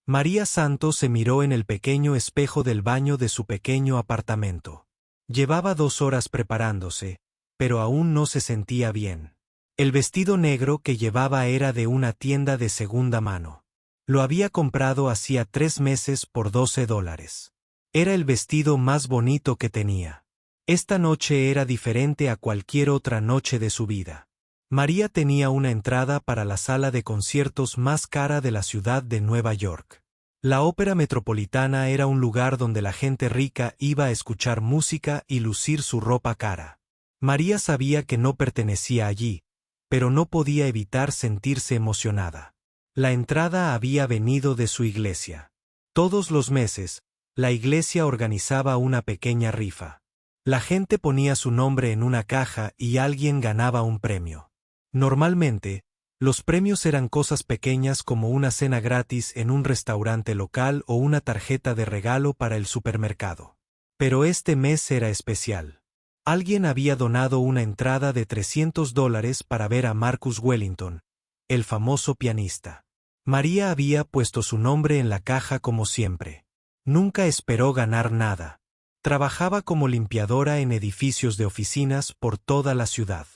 María Santos se miró en el pequeño espejo del baño de su pequeño apartamento. Llevaba 2 horas preparándose, pero aún no se sentía bien. El vestido negro que llevaba era de una tienda de segunda mano. Lo había comprado hacía 3 meses por $12. Era el vestido más bonito que tenía. Esta noche era diferente a cualquier otra noche de su vida. María tenía una entrada para la sala de conciertos más cara de la ciudad de Nueva York. La Ópera Metropolitana era un lugar donde la gente rica iba a escuchar música y lucir su ropa cara. María sabía que no pertenecía allí, pero no podía evitar sentirse emocionada. La entrada había venido de su iglesia. Todos los meses, la iglesia organizaba una pequeña rifa. La gente ponía su nombre en una caja y alguien ganaba un premio. Normalmente, los premios eran cosas pequeñas como una cena gratis en un restaurante local o una tarjeta de regalo para el supermercado. Pero este mes era especial. Alguien había donado una entrada de $300 para ver a Marcus Wellington, el famoso pianista. María había puesto su nombre en la caja como siempre. Nunca esperó ganar nada. Trabajaba como limpiadora en edificios de oficinas por toda la ciudad.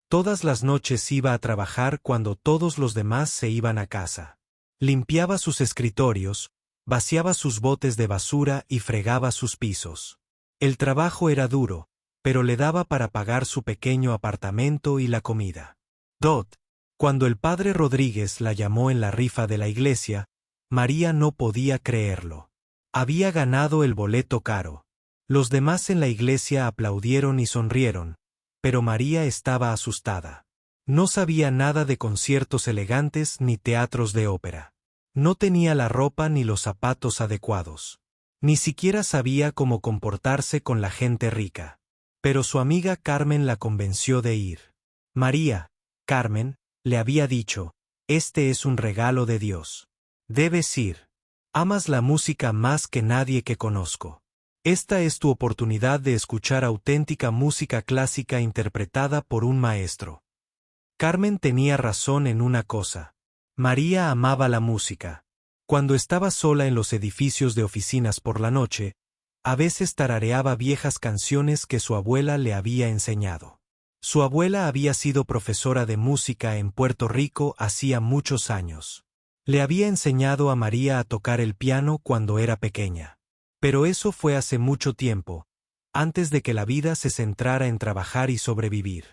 Todas las noches iba a trabajar cuando todos los demás se iban a casa. Limpiaba sus escritorios, vaciaba sus botes de basura y fregaba sus pisos. El trabajo era duro, pero le daba para pagar su pequeño apartamento y la comida. Cuando el padre Rodríguez la llamó en la rifa de la iglesia, María no podía creerlo. Había ganado el boleto caro. Los demás en la iglesia aplaudieron y sonrieron, pero María estaba asustada. No sabía nada de conciertos elegantes ni teatros de ópera. No tenía la ropa ni los zapatos adecuados. Ni siquiera sabía cómo comportarse con la gente rica. Pero su amiga Carmen la convenció de ir. María, Carmen, le había dicho, este es un regalo de Dios. Debes ir. Amas la música más que nadie que conozco. Esta es tu oportunidad de escuchar auténtica música clásica interpretada por un maestro. Carmen tenía razón en una cosa. María amaba la música. Cuando estaba sola en los edificios de oficinas por la noche, a veces tarareaba viejas canciones que su abuela le había enseñado. Su abuela había sido profesora de música en Puerto Rico hacía muchos años. Le había enseñado a María a tocar el piano cuando era pequeña. Pero eso fue hace mucho tiempo, antes de que la vida se centrara en trabajar y sobrevivir.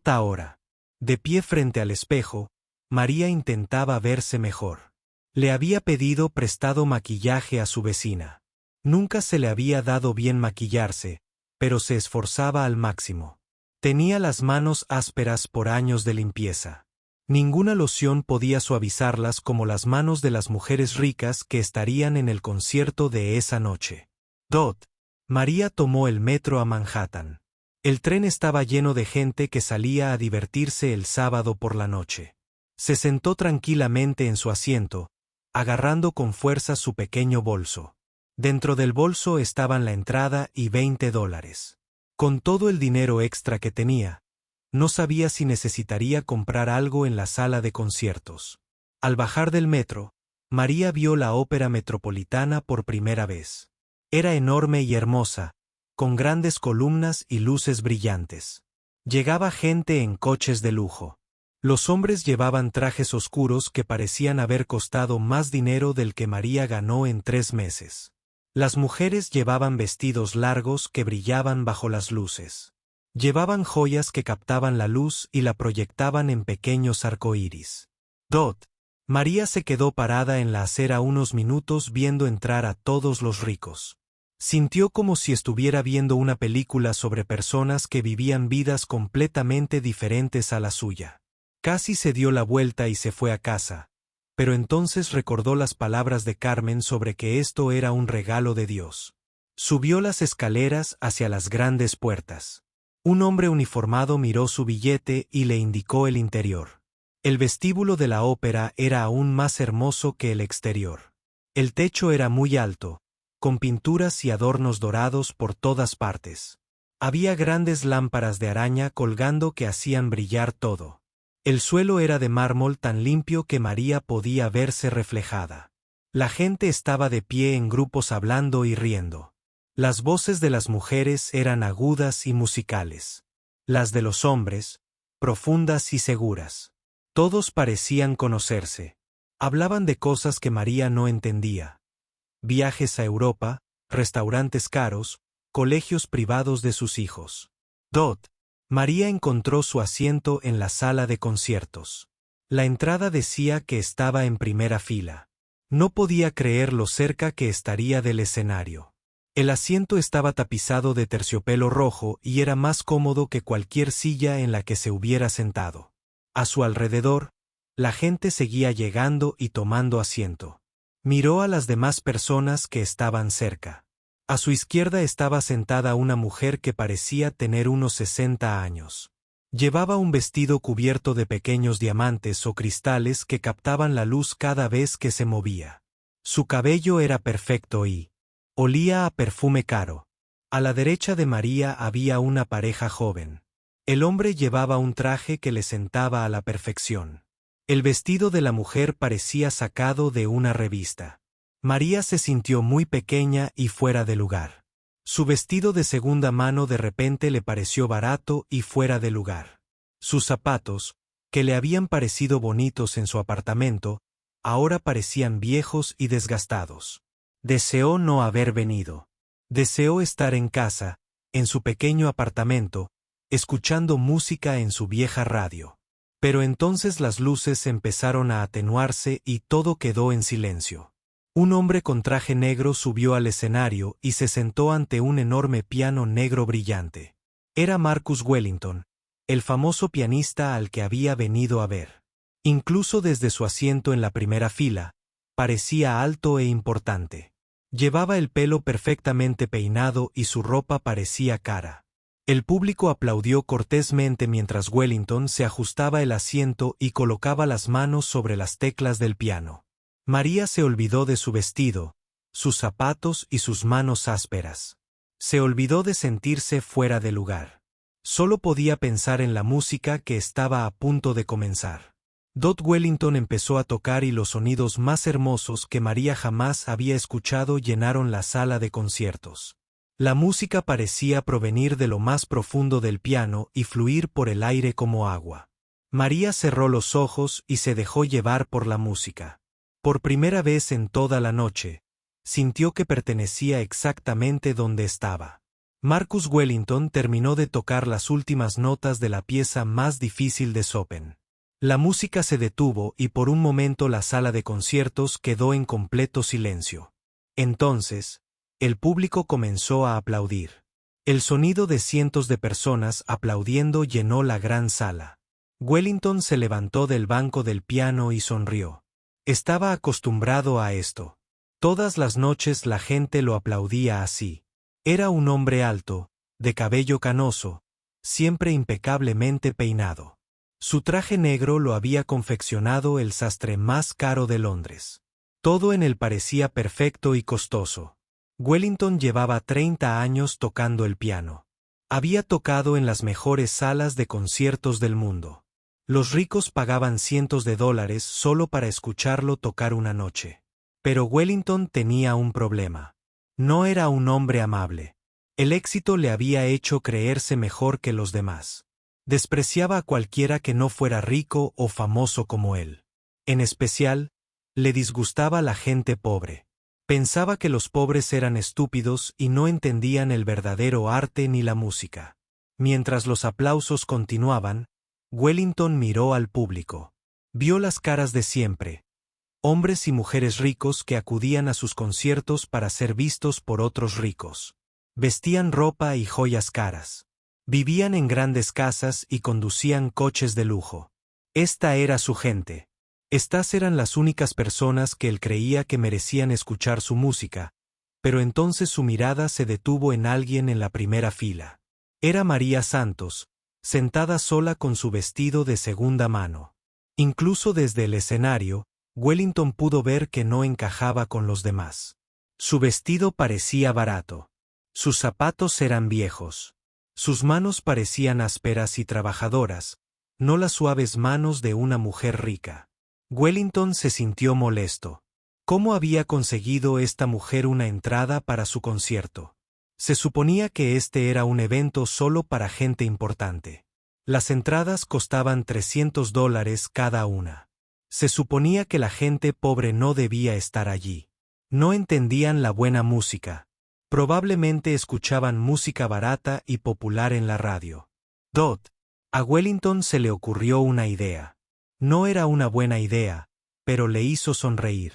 Ahora. De pie frente al espejo, María intentaba verse mejor. Le había pedido prestado maquillaje a su vecina. Nunca se le había dado bien maquillarse, pero se esforzaba al máximo. Tenía las manos ásperas por años de limpieza. Ninguna loción podía suavizarlas como las manos de las mujeres ricas que estarían en el concierto de esa noche. María tomó el metro a Manhattan. El tren estaba lleno de gente que salía a divertirse el sábado por la noche. Se sentó tranquilamente en su asiento, agarrando con fuerza su pequeño bolso. Dentro del bolso estaban la entrada y $20. Con todo el dinero extra que tenía, no sabía si necesitaría comprar algo en la sala de conciertos. Al bajar del metro, María vio la Ópera Metropolitana por primera vez. Era enorme y hermosa, con grandes columnas y luces brillantes. Llegaba gente en coches de lujo. Los hombres llevaban trajes oscuros que parecían haber costado más dinero del que María ganó en 3 meses. Las mujeres llevaban vestidos largos que brillaban bajo las luces. Llevaban joyas que captaban la luz y la proyectaban en pequeños arcoíris. María se quedó parada en la acera unos minutos viendo entrar a todos los ricos. Sintió como si estuviera viendo una película sobre personas que vivían vidas completamente diferentes a la suya. Casi se dio la vuelta y se fue a casa, pero entonces recordó las palabras de Carmen sobre que esto era un regalo de Dios. Subió las escaleras hacia las grandes puertas. Un hombre uniformado miró su billete y le indicó el interior. El vestíbulo de la ópera era aún más hermoso que el exterior. El techo era muy alto, con pinturas y adornos dorados por todas partes. Había grandes lámparas de araña colgando que hacían brillar todo. El suelo era de mármol tan limpio que María podía verse reflejada. La gente estaba de pie en grupos hablando y riendo. Las voces de las mujeres eran agudas y musicales. Las de los hombres, profundas y seguras. Todos parecían conocerse. Hablaban de cosas que María no entendía. Viajes a Europa, restaurantes caros, colegios privados de sus hijos. María encontró su asiento en la sala de conciertos. La entrada decía que estaba en primera fila. No podía creer lo cerca que estaría del escenario. El asiento estaba tapizado de terciopelo rojo y era más cómodo que cualquier silla en la que se hubiera sentado. A su alrededor, la gente seguía llegando y tomando asiento. Miró a las demás personas que estaban cerca. A su izquierda estaba sentada una mujer que parecía tener unos 60 años. Llevaba un vestido cubierto de pequeños diamantes o cristales que captaban la luz cada vez que se movía. Su cabello era perfecto y olía a perfume caro. A la derecha de María había una pareja joven. El hombre llevaba un traje que le sentaba a la perfección. El vestido de la mujer parecía sacado de una revista. María se sintió muy pequeña y fuera de lugar. Su vestido de segunda mano de repente le pareció barato y fuera de lugar. Sus zapatos, que le habían parecido bonitos en su apartamento, ahora parecían viejos y desgastados. Deseó no haber venido. Deseó estar en casa, en su pequeño apartamento, escuchando música en su vieja radio. Pero entonces las luces empezaron a atenuarse y todo quedó en silencio. Un hombre con traje negro subió al escenario y se sentó ante un enorme piano negro brillante. Era Marcus Wellington, el famoso pianista al que había venido a ver. Incluso desde su asiento en la primera fila, parecía alto e importante. Llevaba el pelo perfectamente peinado y su ropa parecía cara. El público aplaudió cortésmente mientras Wellington se ajustaba el asiento y colocaba las manos sobre las teclas del piano. María se olvidó de su vestido, sus zapatos y sus manos ásperas. Se olvidó de sentirse fuera de lugar. Solo podía pensar en la música que estaba a punto de comenzar. Wellington empezó a tocar y los sonidos más hermosos que María jamás había escuchado llenaron la sala de conciertos. La música parecía provenir de lo más profundo del piano y fluir por el aire como agua. María cerró los ojos y se dejó llevar por la música. Por primera vez en toda la noche, sintió que pertenecía exactamente donde estaba. Marcus Wellington terminó de tocar las últimas notas de la pieza más difícil de Chopin. La música se detuvo y por un momento la sala de conciertos quedó en completo silencio. Entonces, el público comenzó a aplaudir. El sonido de cientos de personas aplaudiendo llenó la gran sala. Wellington se levantó del banco del piano y sonrió. Estaba acostumbrado a esto. Todas las noches la gente lo aplaudía así. Era un hombre alto, de cabello canoso, siempre impecablemente peinado. Su traje negro lo había confeccionado el sastre más caro de Londres. Todo en él parecía perfecto y costoso. Wellington llevaba 30 años tocando el piano. Había tocado en las mejores salas de conciertos del mundo. Los ricos pagaban cientos de dólares solo para escucharlo tocar una noche. Pero Wellington tenía un problema. No era un hombre amable. El éxito le había hecho creerse mejor que los demás. Despreciaba a cualquiera que no fuera rico o famoso como él. En especial, le disgustaba la gente pobre. Pensaba que los pobres eran estúpidos y no entendían el verdadero arte ni la música. Mientras los aplausos continuaban, Wellington miró al público. Vio las caras de siempre. Hombres y mujeres ricos que acudían a sus conciertos para ser vistos por otros ricos. Vestían ropa y joyas caras. Vivían en grandes casas y conducían coches de lujo. Esta era su gente. Estas eran las únicas personas que él creía que merecían escuchar su música, pero entonces su mirada se detuvo en alguien en la primera fila. Era María Santos, sentada sola con su vestido de segunda mano. Incluso desde el escenario, Wellington pudo ver que no encajaba con los demás. Su vestido parecía barato. Sus zapatos eran viejos. Sus manos parecían ásperas y trabajadoras, no las suaves manos de una mujer rica. Wellington se sintió molesto. ¿Cómo había conseguido esta mujer una entrada para su concierto? Se suponía que este era un evento solo para gente importante. Las entradas costaban $300 cada una. Se suponía que la gente pobre no debía estar allí. No entendían la buena música. Probablemente escuchaban música barata y popular en la radio. A Wellington se le ocurrió una idea. No era una buena idea, pero le hizo sonreír.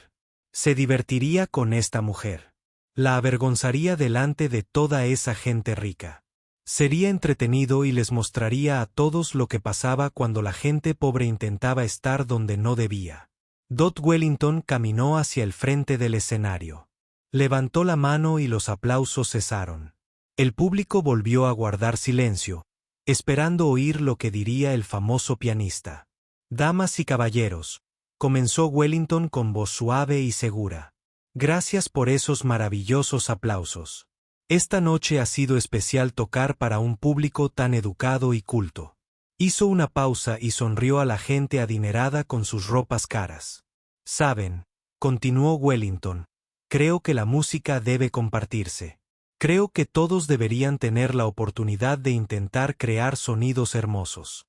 Se divertiría con esta mujer. La avergonzaría delante de toda esa gente rica. Sería entretenido y les mostraría a todos lo que pasaba cuando la gente pobre intentaba estar donde no debía. Wellington caminó hacia el frente del escenario. Levantó la mano y los aplausos cesaron. El público volvió a guardar silencio, esperando oír lo que diría el famoso pianista. Damas y caballeros, comenzó Wellington con voz suave y segura. Gracias por esos maravillosos aplausos. Esta noche ha sido especial tocar para un público tan educado y culto. Hizo una pausa y sonrió a la gente adinerada con sus ropas caras. Saben, continuó Wellington, creo que la música debe compartirse. Creo que todos deberían tener la oportunidad de intentar crear sonidos hermosos.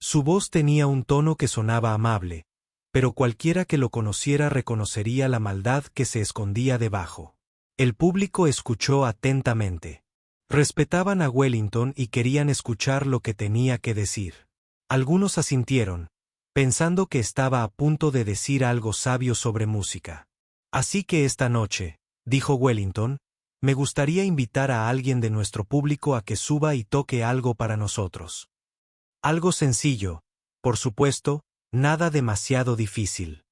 Su voz tenía un tono que sonaba amable, pero cualquiera que lo conociera reconocería la maldad que se escondía debajo. El público escuchó atentamente. Respetaban a Wellington y querían escuchar lo que tenía que decir. Algunos asintieron, pensando que estaba a punto de decir algo sabio sobre música. Así que esta noche, dijo Wellington, me gustaría invitar a alguien de nuestro público a que suba y toque algo para nosotros. Algo sencillo, por supuesto, nada demasiado difícil.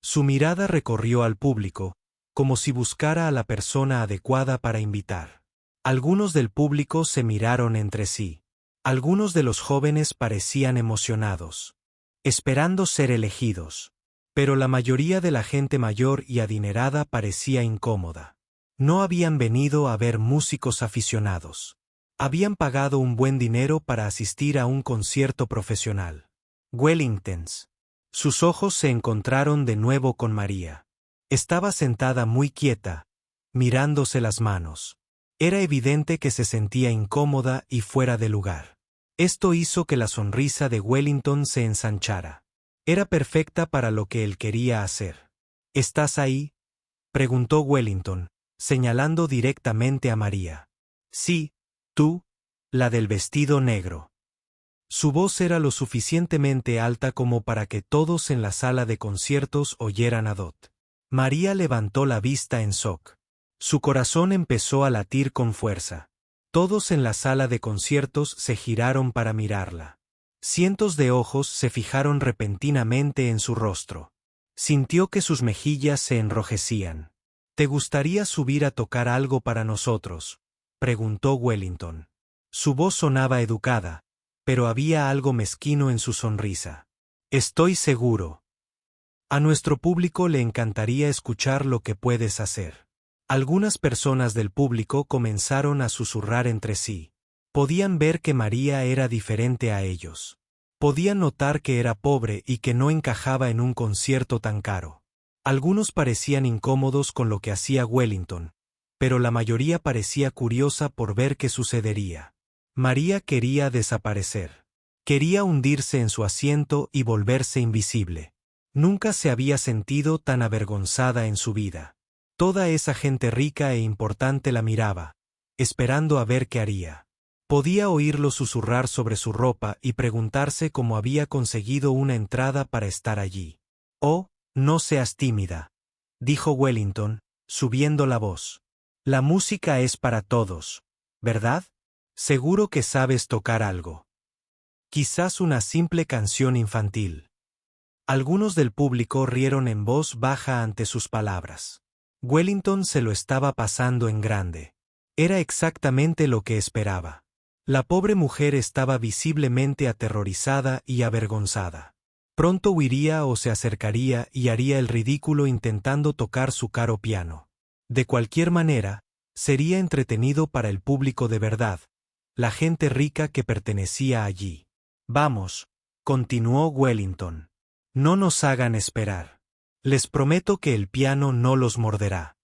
Su mirada recorrió al público, como si buscara a la persona adecuada para invitar. Algunos del público se miraron entre sí. Algunos de los jóvenes parecían emocionados, esperando ser elegidos. Pero la mayoría de la gente mayor y adinerada parecía incómoda. No habían venido a ver músicos aficionados. Habían pagado un buen dinero para asistir a un concierto profesional. Wellingtons. Sus ojos se encontraron de nuevo con María. Estaba sentada muy quieta, mirándose las manos. Era evidente que se sentía incómoda y fuera de lugar. Esto hizo que la sonrisa de Wellington se ensanchara. Era perfecta para lo que él quería hacer. ¿Estás ahí?, preguntó Wellington, señalando directamente a María. Sí, tú, la del vestido negro. Su voz era lo suficientemente alta como para que todos en la sala de conciertos oyeran a Dot. María levantó la vista en shock. Su corazón empezó a latir con fuerza. Todos en la sala de conciertos se giraron para mirarla. Cientos de ojos se fijaron repentinamente en su rostro. Sintió que sus mejillas se enrojecían. ¿Te gustaría subir a tocar algo para nosotros?, preguntó Wellington. Su voz sonaba educada, pero había algo mezquino en su sonrisa. Estoy seguro. A nuestro público le encantaría escuchar lo que puedes hacer. Algunas personas del público comenzaron a susurrar entre sí. Podían ver que María era diferente a ellos. Podían notar que era pobre y que no encajaba en un concierto tan caro. Algunos parecían incómodos con lo que hacía Wellington, pero la mayoría parecía curiosa por ver qué sucedería. María quería desaparecer. Quería hundirse en su asiento y volverse invisible. Nunca se había sentido tan avergonzada en su vida. Toda esa gente rica e importante la miraba, esperando a ver qué haría. Podía oírlo susurrar sobre su ropa y preguntarse cómo había conseguido una entrada para estar allí. Oh, no seas tímida, dijo Wellington, subiendo la voz. La música es para todos, ¿verdad? Seguro que sabes tocar algo. Quizás una simple canción infantil. Algunos del público rieron en voz baja ante sus palabras. Wellington se lo estaba pasando en grande. Era exactamente lo que esperaba. La pobre mujer estaba visiblemente aterrorizada y avergonzada. Pronto huiría o se acercaría y haría el ridículo intentando tocar su caro piano. De cualquier manera, sería entretenido para el público de verdad, la gente rica que pertenecía allí. Vamos, continuó Wellington. No nos hagan esperar. Les prometo que el piano no los morderá.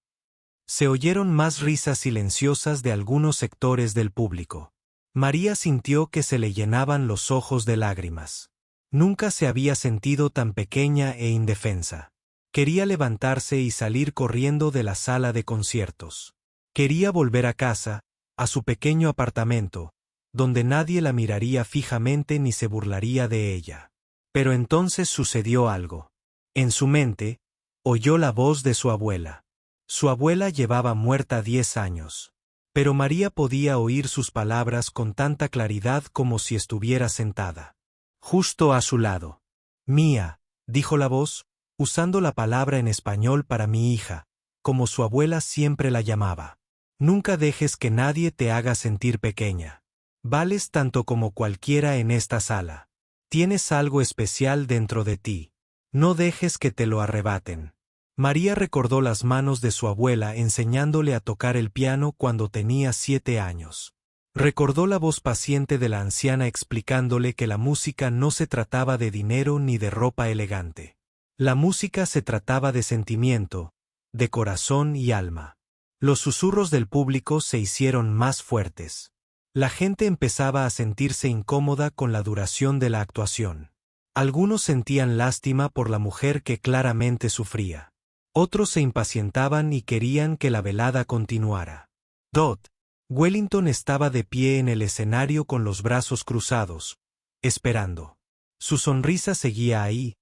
Se oyeron más risas silenciosas de algunos sectores del público. María sintió que se le llenaban los ojos de lágrimas. Nunca se había sentido tan pequeña e indefensa. Quería levantarse y salir corriendo de la sala de conciertos. Quería volver a casa, a su pequeño apartamento, donde nadie la miraría fijamente ni se burlaría de ella. Pero entonces sucedió algo. En su mente, oyó la voz de su abuela. Su abuela llevaba muerta 10 años. Pero María podía oír sus palabras con tanta claridad como si estuviera sentada justo a su lado. Mía, dijo la voz, usando la palabra en español para mi hija, como su abuela siempre la llamaba. Nunca dejes que nadie te haga sentir pequeña. Vales tanto como cualquiera en esta sala. Tienes algo especial dentro de ti. No dejes que te lo arrebaten. María recordó las manos de su abuela enseñándole a tocar el piano cuando tenía 7 años. Recordó la voz paciente de la anciana explicándole que la música no se trataba de dinero ni de ropa elegante. La música se trataba de sentimiento, de corazón y alma. Los susurros del público se hicieron más fuertes. La gente empezaba a sentirse incómoda con la duración de la actuación. Algunos sentían lástima por la mujer que claramente sufría. Otros se impacientaban y querían que la velada continuara. Wellington estaba de pie en el escenario con los brazos cruzados, esperando. Su sonrisa seguía ahí,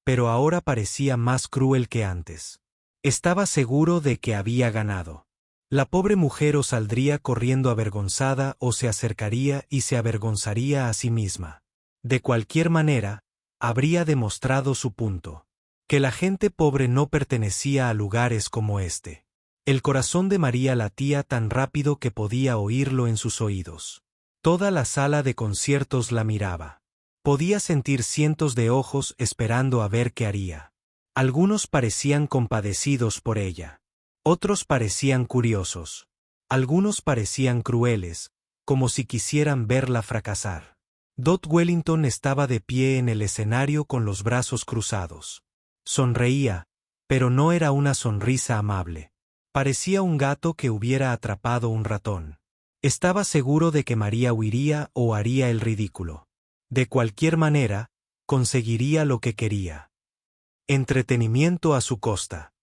pero ahora parecía más cruel que antes. Estaba seguro de que había ganado. La pobre mujer o saldría corriendo avergonzada o se acercaría y se avergonzaría a sí misma. De cualquier manera, habría demostrado su punto. Que la gente pobre no pertenecía a lugares como este. El corazón de María latía tan rápido que podía oírlo en sus oídos. Toda la sala de conciertos la miraba. Podía sentir cientos de ojos esperando a ver qué haría. Algunos parecían compadecidos por ella. Otros parecían curiosos. Algunos parecían crueles, como si quisieran verla fracasar. Wellington estaba de pie en el escenario con los brazos cruzados. Sonreía, pero no era una sonrisa amable. Parecía un gato que hubiera atrapado un ratón. Estaba seguro de que María huiría o haría el ridículo. De cualquier manera, conseguiría lo que quería. Entretenimiento a su costa.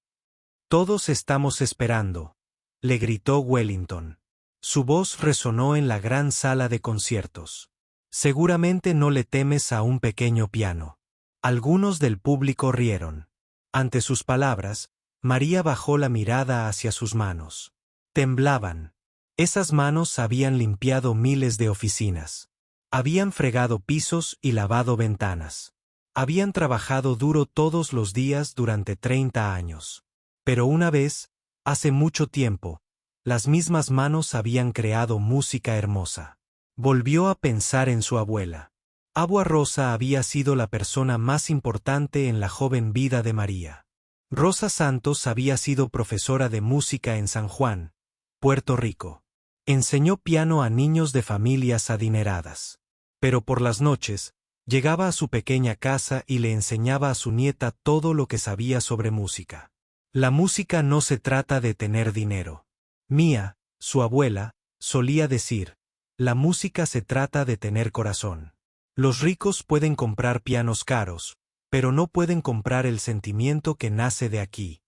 Todos estamos esperando, le gritó Wellington. Su voz resonó en la gran sala de conciertos. Seguramente no le temes a un pequeño piano. Algunos del público rieron. Ante sus palabras, María bajó la mirada hacia sus manos. Temblaban. Esas manos habían limpiado miles de oficinas. Habían fregado pisos y lavado ventanas. Habían trabajado duro todos los días durante 30 años. Pero una vez, hace mucho tiempo, las mismas manos habían creado música hermosa. Volvió a pensar en su abuela. Agua Rosa había sido la persona más importante en la joven vida de María. Rosa Santos había sido profesora de música en San Juan, Puerto Rico. Enseñó piano a niños de familias adineradas. Pero por las noches, llegaba a su pequeña casa y le enseñaba a su nieta todo lo que sabía sobre música. La música no se trata de tener dinero. Mía, su abuela, solía decir, la música se trata de tener corazón. Los ricos pueden comprar pianos caros, pero no pueden comprar el sentimiento que nace de aquí.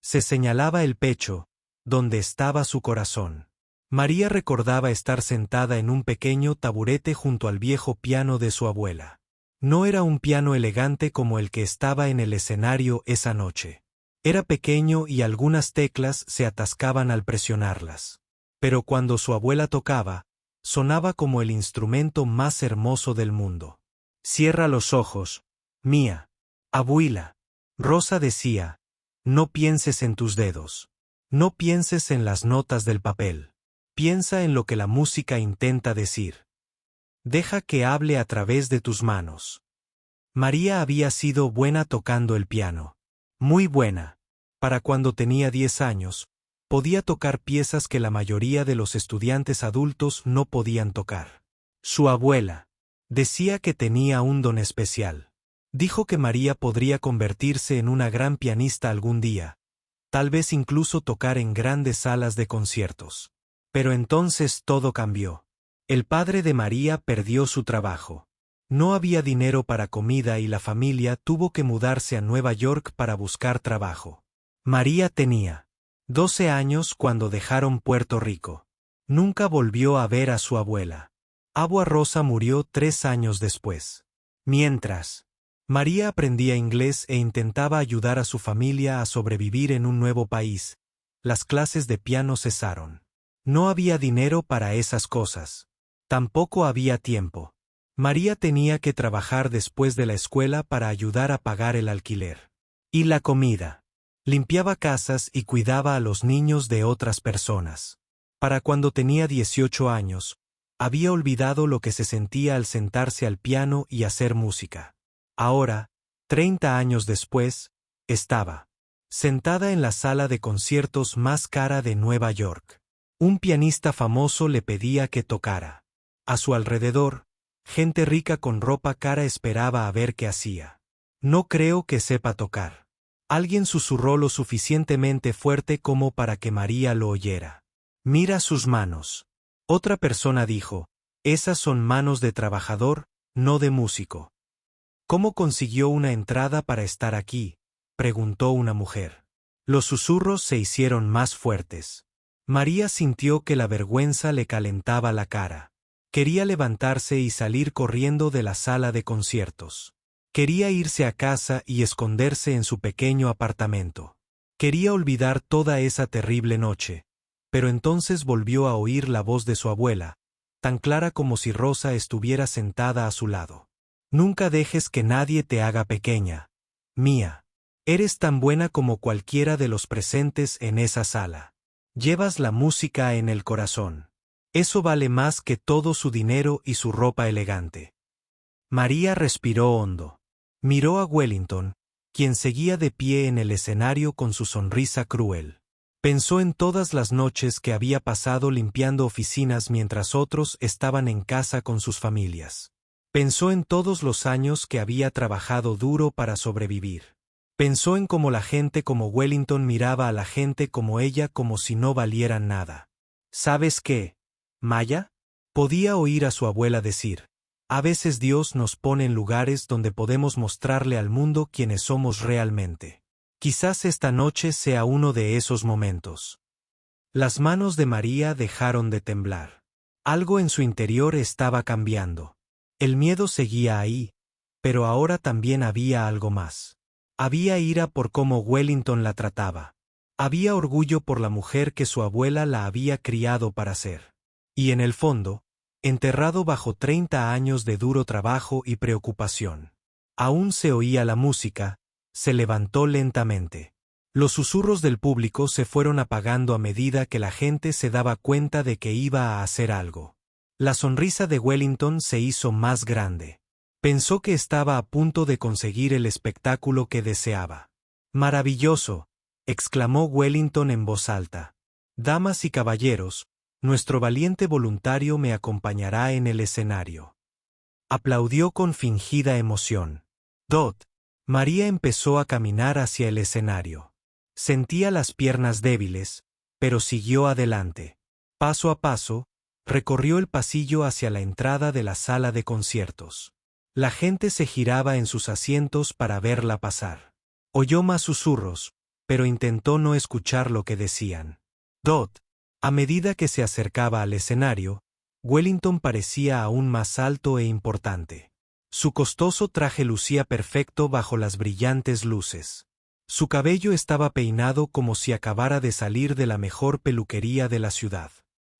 Se señalaba el pecho, donde estaba su corazón. María recordaba estar sentada en un pequeño taburete junto al viejo piano de su abuela. No era un piano elegante como el que estaba en el escenario esa noche. Era pequeño y algunas teclas se atascaban al presionarlas. Pero cuando su abuela tocaba, sonaba como el instrumento más hermoso del mundo. Cierra los ojos, Mía. Abuela. Rosa decía, no pienses en tus dedos. No pienses en las notas del papel. Piensa en lo que la música intenta decir. Deja que hable a través de tus manos. María había sido buena tocando el piano. Muy buena. Para cuando tenía 10 años, podía tocar piezas que la mayoría de los estudiantes adultos no podían tocar. Su abuela decía que tenía un don especial. Dijo que María podría convertirse en una gran pianista algún día, tal vez incluso tocar en grandes salas de conciertos. Pero entonces todo cambió. El padre de María perdió su trabajo. No había dinero para comida y la familia tuvo que mudarse a Nueva York para buscar trabajo. María tenía 12 años cuando dejaron Puerto Rico. Nunca volvió a ver a su abuela. Abuela Rosa murió 3 años después. Mientras, María aprendía inglés e intentaba ayudar a su familia a sobrevivir en un nuevo país. Las clases de piano cesaron. No había dinero para esas cosas. Tampoco había tiempo. María tenía que trabajar después de la escuela para ayudar a pagar el alquiler. Y la comida. Limpiaba casas y cuidaba a los niños de otras personas. Para cuando tenía 18 años, había olvidado lo que se sentía al sentarse al piano y hacer música. Ahora, 30 años después, estaba sentada en la sala de conciertos más cara de Nueva York. Un pianista famoso le pedía que tocara. A su alrededor, gente rica con ropa cara esperaba a ver qué hacía. No creo que sepa tocar. Alguien susurró lo suficientemente fuerte como para que María lo oyera. Mira sus manos. Otra persona dijo, esas son manos de trabajador, no de músico. ¿Cómo consiguió una entrada para estar aquí?, preguntó una mujer. Los susurros se hicieron más fuertes. María sintió que la vergüenza le calentaba la cara. Quería levantarse y salir corriendo de la sala de conciertos. Quería irse a casa y esconderse en su pequeño apartamento. Quería olvidar toda esa terrible noche. Pero entonces volvió a oír la voz de su abuela, tan clara como si Rosa estuviera sentada a su lado. Nunca dejes que nadie te haga pequeña. Mía. Eres tan buena como cualquiera de los presentes en esa sala. Llevas la música en el corazón. Eso vale más que todo su dinero y su ropa elegante. María respiró hondo. Miró a Wellington, quien seguía de pie en el escenario con su sonrisa cruel. Pensó en todas las noches que había pasado limpiando oficinas mientras otros estaban en casa con sus familias. Pensó en todos los años que había trabajado duro para sobrevivir. Pensó en cómo la gente como Wellington miraba a la gente como ella como si no valieran nada. ¿Sabes qué, Maya? Podía oír a su abuela decir, a veces Dios nos pone en lugares donde podemos mostrarle al mundo quiénes somos realmente. Quizás esta noche sea uno de esos momentos. Las manos de María dejaron de temblar. Algo en su interior estaba cambiando. El miedo seguía ahí, pero ahora también había algo más. Había ira por cómo Wellington la trataba. Había orgullo por la mujer que su abuela la había criado para ser. Y en el fondo, enterrado bajo 30 años de duro trabajo y preocupación. Aún se oía la música, se levantó lentamente. Los susurros del público se fueron apagando a medida que la gente se daba cuenta de que iba a hacer algo. La sonrisa de Wellington se hizo más grande. Pensó que estaba a punto de conseguir el espectáculo que deseaba. ¡Maravilloso!, exclamó Wellington en voz alta. Damas y caballeros, nuestro valiente voluntario me acompañará en el escenario. Aplaudió con fingida emoción. Dot. María empezó a caminar hacia el escenario. Sentía las piernas débiles, pero siguió adelante. Paso a paso, recorrió el pasillo hacia la entrada de la sala de conciertos. La gente se giraba en sus asientos para verla pasar. Oyó más susurros, pero intentó no escuchar lo que decían. Dot. A medida que se acercaba al escenario, Wellington parecía aún más alto e importante. Su costoso traje lucía perfecto bajo las brillantes luces. Su cabello estaba peinado como si acabara de salir de la mejor peluquería de la ciudad.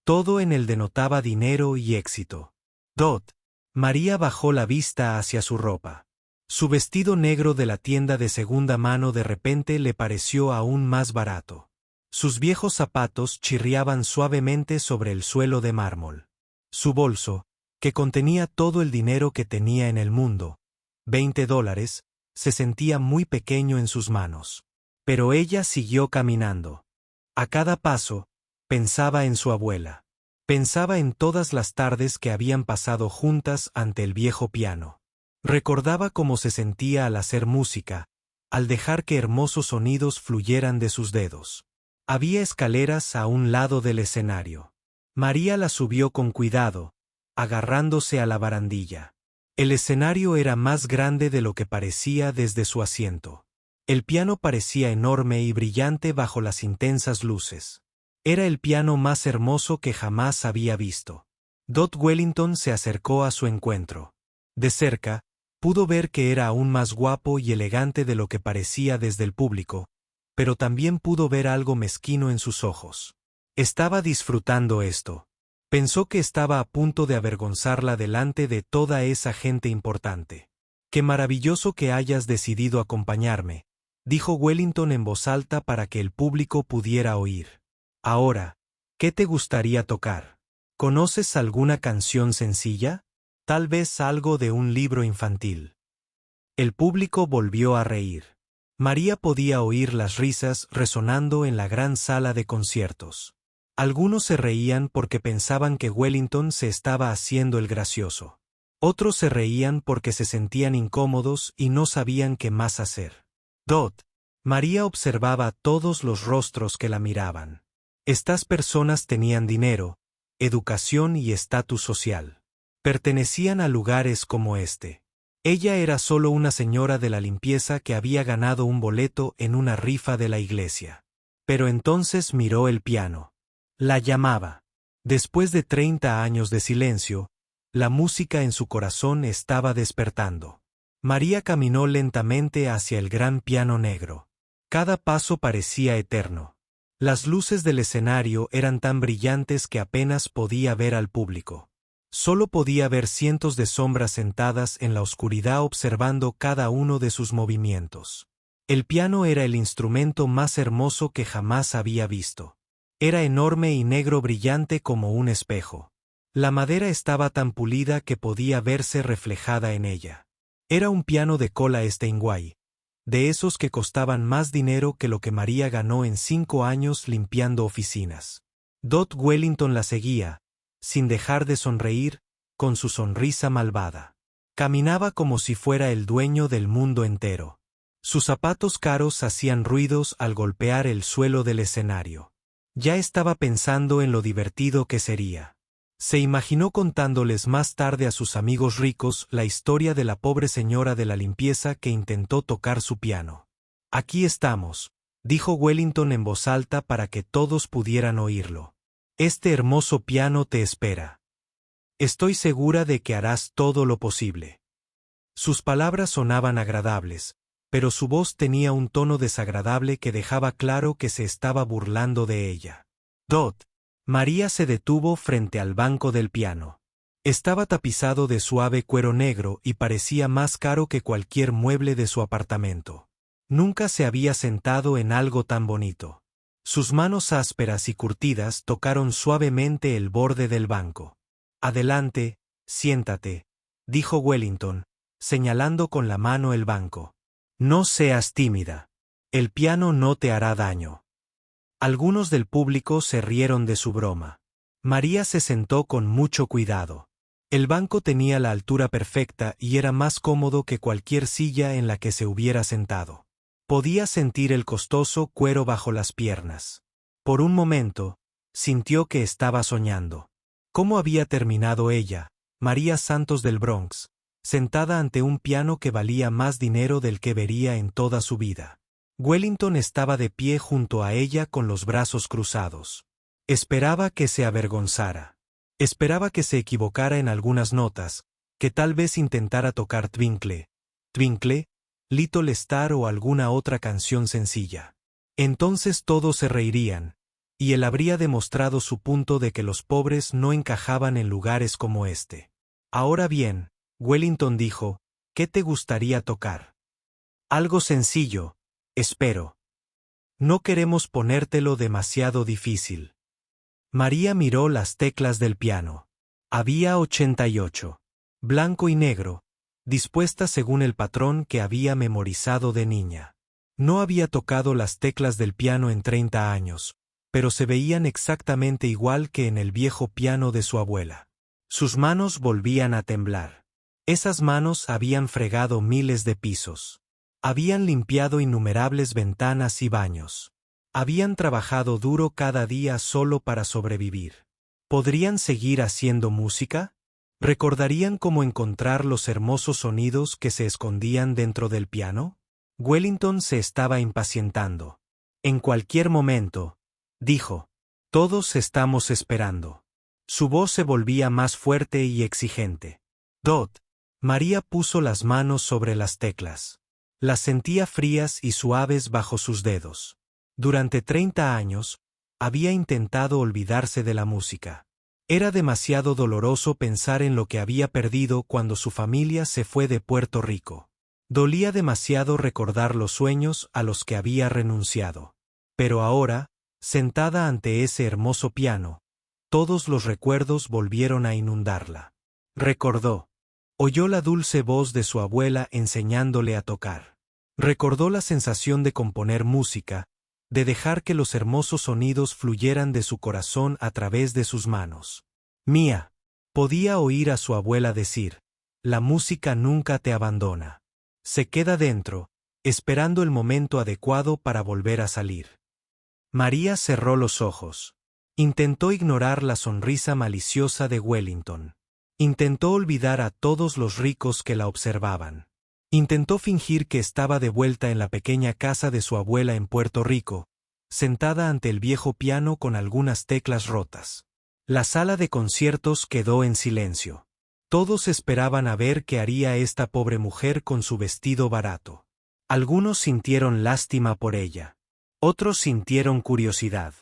Todo en él denotaba dinero y éxito. Dot. María bajó la vista hacia su ropa. Su vestido negro de la tienda de segunda mano de repente le pareció aún más barato. Sus viejos zapatos chirriaban suavemente sobre el suelo de mármol. Su bolso, que contenía todo el dinero que tenía en el mundo, $20, se sentía muy pequeño en sus manos. Pero ella siguió caminando. A cada paso, pensaba en su abuela. Pensaba en todas las tardes que habían pasado juntas ante el viejo piano. Recordaba cómo se sentía al hacer música, al dejar que hermosos sonidos fluyeran de sus dedos. Había escaleras a un lado del escenario. María las subió con cuidado, agarrándose a la barandilla. El escenario era más grande de lo que parecía desde su asiento. El piano parecía enorme y brillante bajo las intensas luces. Era el piano más hermoso que jamás había visto. Dot Wellington se acercó a su encuentro. De cerca, pudo ver que era aún más guapo y elegante de lo que parecía desde el público, pero también pudo ver algo mezquino en sus ojos. Estaba disfrutando esto. Pensó que estaba a punto de avergonzarla delante de toda esa gente importante. «Qué maravilloso que hayas decidido acompañarme», dijo Wellington en voz alta para que el público pudiera oír. «Ahora, ¿qué te gustaría tocar? ¿Conoces alguna canción sencilla? Tal vez algo de un libro infantil». El público volvió a reír. María podía oír las risas resonando en la gran sala de conciertos. Algunos se reían porque pensaban que Wellington se estaba haciendo el gracioso. Otros se reían porque se sentían incómodos y no sabían qué más hacer. María observaba todos los rostros que la miraban. Estas personas tenían dinero, educación y estatus social. Pertenecían a lugares como este. Ella era solo una señora de la limpieza que había ganado un boleto en una rifa de la iglesia. Pero entonces miró el piano. La llamaba. Después de 30 años de silencio, la música en su corazón estaba despertando. María caminó lentamente hacia el gran piano negro. Cada paso parecía eterno. Las luces del escenario eran tan brillantes que apenas podía ver al público. Solo podía ver cientos de sombras sentadas en la oscuridad observando cada uno de sus movimientos. El piano era el instrumento más hermoso que jamás había visto. Era enorme y negro brillante como un espejo. La madera estaba tan pulida que podía verse reflejada en ella. Era un piano de cola Steinway, de esos que costaban más dinero que lo que María ganó en 5 años limpiando oficinas. Dot Wellington la seguía, sin dejar de sonreír, con su sonrisa malvada. Caminaba como si fuera el dueño del mundo entero. Sus zapatos caros hacían ruidos al golpear el suelo del escenario. Ya estaba pensando en lo divertido que sería. Se imaginó contándoles más tarde a sus amigos ricos la historia de la pobre señora de la limpieza que intentó tocar su piano. «Aquí estamos», dijo Wellington en voz alta para que todos pudieran oírlo. «Este hermoso piano te espera. Estoy segura de que harás todo lo posible». Sus palabras sonaban agradables, pero su voz tenía un tono desagradable que dejaba claro que se estaba burlando de ella. María se detuvo frente al banco del piano. Estaba tapizado de suave cuero negro y parecía más caro que cualquier mueble de su apartamento. Nunca se había sentado en algo tan bonito. Sus manos ásperas y curtidas tocaron suavemente el borde del banco. «Adelante, siéntate», dijo Wellington, señalando con la mano el banco. «No seas tímida. El piano no te hará daño». Algunos del público se rieron de su broma. María se sentó con mucho cuidado. El banco tenía la altura perfecta y era más cómodo que cualquier silla en la que se hubiera sentado. Podía sentir el costoso cuero bajo las piernas. Por un momento, sintió que estaba soñando. ¿Cómo había terminado ella, María Santos del Bronx, sentada ante un piano que valía más dinero del que vería en toda su vida? Wellington estaba de pie junto a ella con los brazos cruzados. Esperaba que se avergonzara. Esperaba que se equivocara en algunas notas, que tal vez intentara tocar Twinkle, Little Star o alguna otra canción sencilla. Entonces todos se reirían, y él habría demostrado su punto de que los pobres no encajaban en lugares como este. «Ahora bien», Wellington dijo, «¿qué te gustaría tocar?» «Algo sencillo, espero. No queremos ponértelo demasiado difícil». María miró las teclas del piano. Había 88. Blanco y negro, dispuestas según el patrón que había memorizado de niña. No había tocado las teclas del piano en 30 años, pero se veían exactamente igual que en el viejo piano de su abuela. Sus manos volvían a temblar. Esas manos habían fregado miles de pisos. Habían limpiado innumerables ventanas y baños. Habían trabajado duro cada día solo para sobrevivir. ¿Podrían seguir haciendo música? ¿Recordarían cómo encontrar los hermosos sonidos que se escondían dentro del piano? Wellington se estaba impacientando. En cualquier momento, dijo, todos estamos esperando. Su voz se volvía más fuerte y exigente. Dot. María puso las manos sobre las teclas. Las sentía frías y suaves bajo sus dedos. Durante 30 años, había intentado olvidarse de la música. Era demasiado doloroso pensar en lo que había perdido cuando su familia se fue de Puerto Rico. Dolía demasiado recordar los sueños a los que había renunciado. Pero ahora, sentada ante ese hermoso piano, todos los recuerdos volvieron a inundarla. Recordó. Oyó la dulce voz de su abuela enseñándole a tocar. Recordó la sensación de componer música, de dejar que los hermosos sonidos fluyeran de su corazón a través de sus manos. Mía. Podía oír a su abuela decir, la música nunca te abandona. Se queda dentro, esperando el momento adecuado para volver a salir. María cerró los ojos. Intentó ignorar la sonrisa maliciosa de Wellington. Intentó olvidar a todos los ricos que la observaban. Intentó fingir que estaba de vuelta en la pequeña casa de su abuela en Puerto Rico, sentada ante el viejo piano con algunas teclas rotas. La sala de conciertos quedó en silencio. Todos esperaban a ver qué haría esta pobre mujer con su vestido barato. Algunos sintieron lástima por ella. Otros sintieron curiosidad.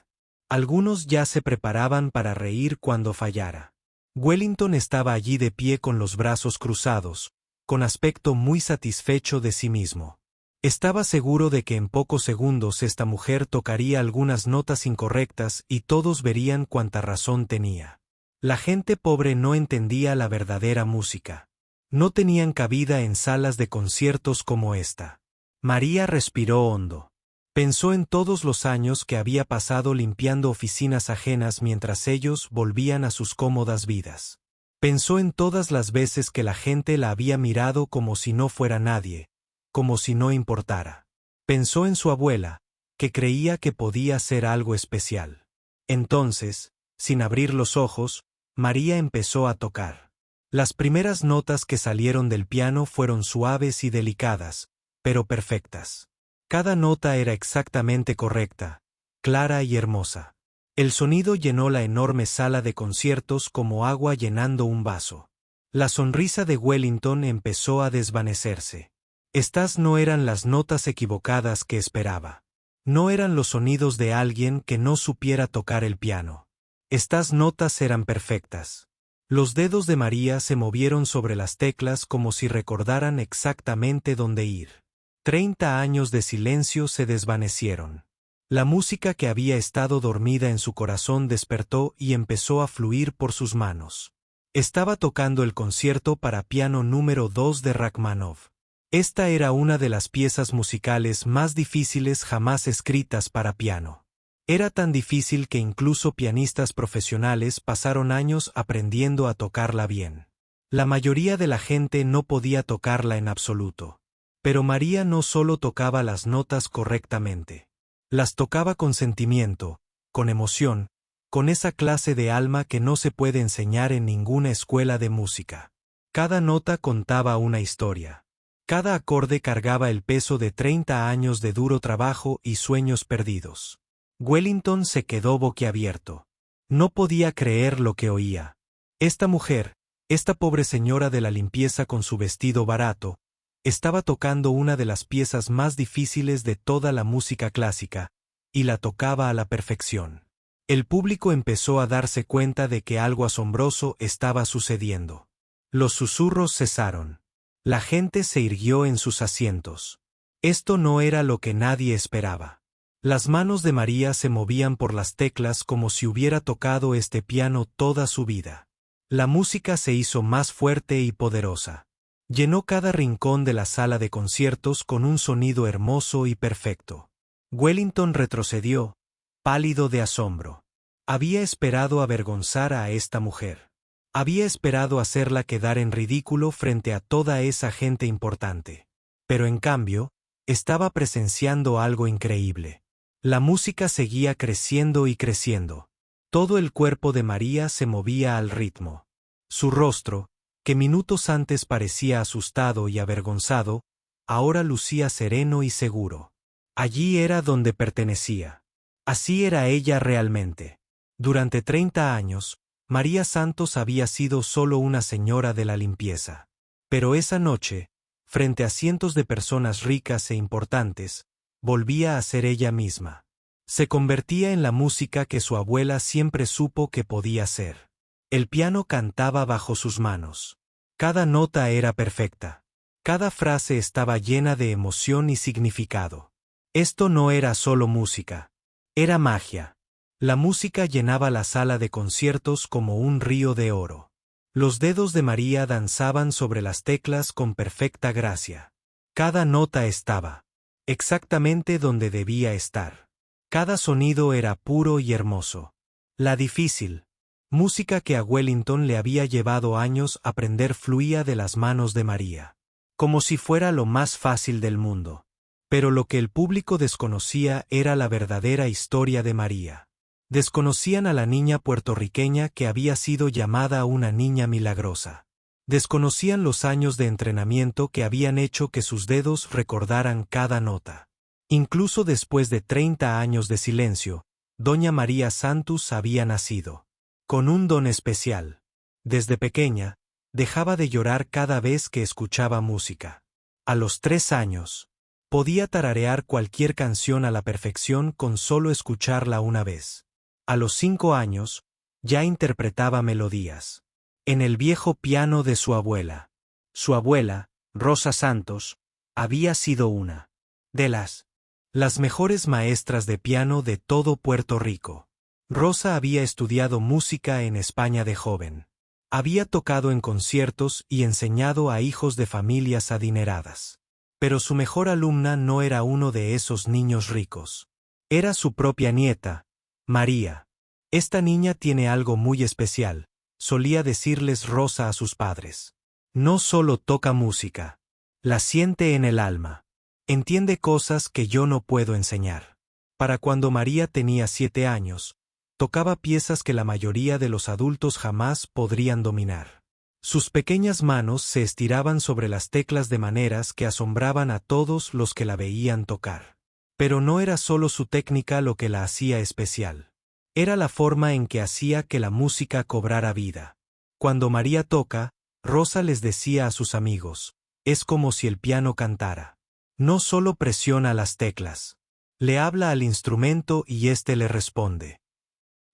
Algunos ya se preparaban para reír cuando fallara. Wellington estaba allí de pie con los brazos cruzados, con aspecto muy satisfecho de sí mismo. Estaba seguro de que en pocos segundos esta mujer tocaría algunas notas incorrectas y todos verían cuánta razón tenía. La gente pobre no entendía la verdadera música. No tenían cabida en salas de conciertos como esta. María respiró hondo. Pensó en todos los años que había pasado limpiando oficinas ajenas mientras ellos volvían a sus cómodas vidas. Pensó en todas las veces que la gente la había mirado como si no fuera nadie, como si no importara. Pensó en su abuela, que creía que podía ser algo especial. Entonces, sin abrir los ojos, María empezó a tocar. Las primeras notas que salieron del piano fueron suaves y delicadas, pero perfectas. Cada nota era exactamente correcta, clara y hermosa. El sonido llenó la enorme sala de conciertos como agua llenando un vaso. La sonrisa de Wellington empezó a desvanecerse. Estas no eran las notas equivocadas que esperaba. No eran los sonidos de alguien que no supiera tocar el piano. Estas notas eran perfectas. Los dedos de María se movieron sobre las teclas como si recordaran exactamente dónde ir. 30 años de silencio se desvanecieron. La música que había estado dormida en su corazón despertó y empezó a fluir por sus manos. Estaba tocando el concierto para piano número 2 de Rachmaninoff. Esta era una de las piezas musicales más difíciles jamás escritas para piano. Era tan difícil que incluso pianistas profesionales pasaron años aprendiendo a tocarla bien. La mayoría de la gente no podía tocarla en absoluto. Pero María no solo tocaba las notas correctamente. Las tocaba con sentimiento, con emoción, con esa clase de alma que no se puede enseñar en ninguna escuela de música. Cada nota contaba una historia. Cada acorde cargaba el peso de 30 años de duro trabajo y sueños perdidos. Wellington se quedó boquiabierto. No podía creer lo que oía. Esta mujer, esta pobre señora de la limpieza con su vestido barato, estaba tocando una de las piezas más difíciles de toda la música clásica, y la tocaba a la perfección. El público empezó a darse cuenta de que algo asombroso estaba sucediendo. Los susurros cesaron. La gente se irguió en sus asientos. Esto no era lo que nadie esperaba. Las manos de María se movían por las teclas como si hubiera tocado este piano toda su vida. La música se hizo más fuerte y poderosa. Llenó cada rincón de la sala de conciertos con un sonido hermoso y perfecto. Wellington retrocedió, pálido de asombro. Había esperado avergonzar a esta mujer. Había esperado hacerla quedar en ridículo frente a toda esa gente importante. Pero en cambio, estaba presenciando algo increíble. La música seguía creciendo y creciendo. Todo el cuerpo de María se movía al ritmo. Su rostro, que minutos antes parecía asustado y avergonzado, ahora lucía sereno y seguro. Allí era donde pertenecía. Así era ella realmente. Durante 30 años, María Santos había sido solo una señora de la limpieza. Pero esa noche, frente a cientos de personas ricas e importantes, volvía a ser ella misma. Se convertía en la música que su abuela siempre supo que podía ser. El piano cantaba bajo sus manos. Cada nota era perfecta. Cada frase estaba llena de emoción y significado. Esto no era solo música. Era magia. La música llenaba la sala de conciertos como un río de oro. Los dedos de María danzaban sobre las teclas con perfecta gracia. Cada nota estaba exactamente donde debía estar. Cada sonido era puro y hermoso. La difícil música que a Wellington le había llevado años aprender fluía de las manos de María, como si fuera lo más fácil del mundo. Pero lo que el público desconocía era la verdadera historia de María. Desconocían a la niña puertorriqueña que había sido llamada una niña milagrosa. Desconocían los años de entrenamiento que habían hecho que sus dedos recordaran cada nota. Incluso después de 30 años de silencio, doña María Santos había nacido con un don especial. Desde pequeña, dejaba de llorar cada vez que escuchaba música. A los 3 años, podía tararear cualquier canción a la perfección con solo escucharla una vez. A los 5 años, ya interpretaba melodías en el viejo piano de su abuela. Su abuela, Rosa Santos, había sido una de las mejores maestras de piano de todo Puerto Rico. Rosa había estudiado música en España de joven. Había tocado en conciertos y enseñado a hijos de familias adineradas. Pero su mejor alumna no era uno de esos niños ricos. Era su propia nieta, María. Esta niña tiene algo muy especial, solía decirles Rosa a sus padres. No solo toca música, la siente en el alma. Entiende cosas que yo no puedo enseñar. Para cuando María tenía 7 años, tocaba piezas que la mayoría de los adultos jamás podrían dominar. Sus pequeñas manos se estiraban sobre las teclas de maneras que asombraban a todos los que la veían tocar. Pero no era solo su técnica lo que la hacía especial. Era la forma en que hacía que la música cobrara vida. Cuando María toca, Rosa les decía a sus amigos, es como si el piano cantara. No solo presiona las teclas. Le habla al instrumento y éste le responde.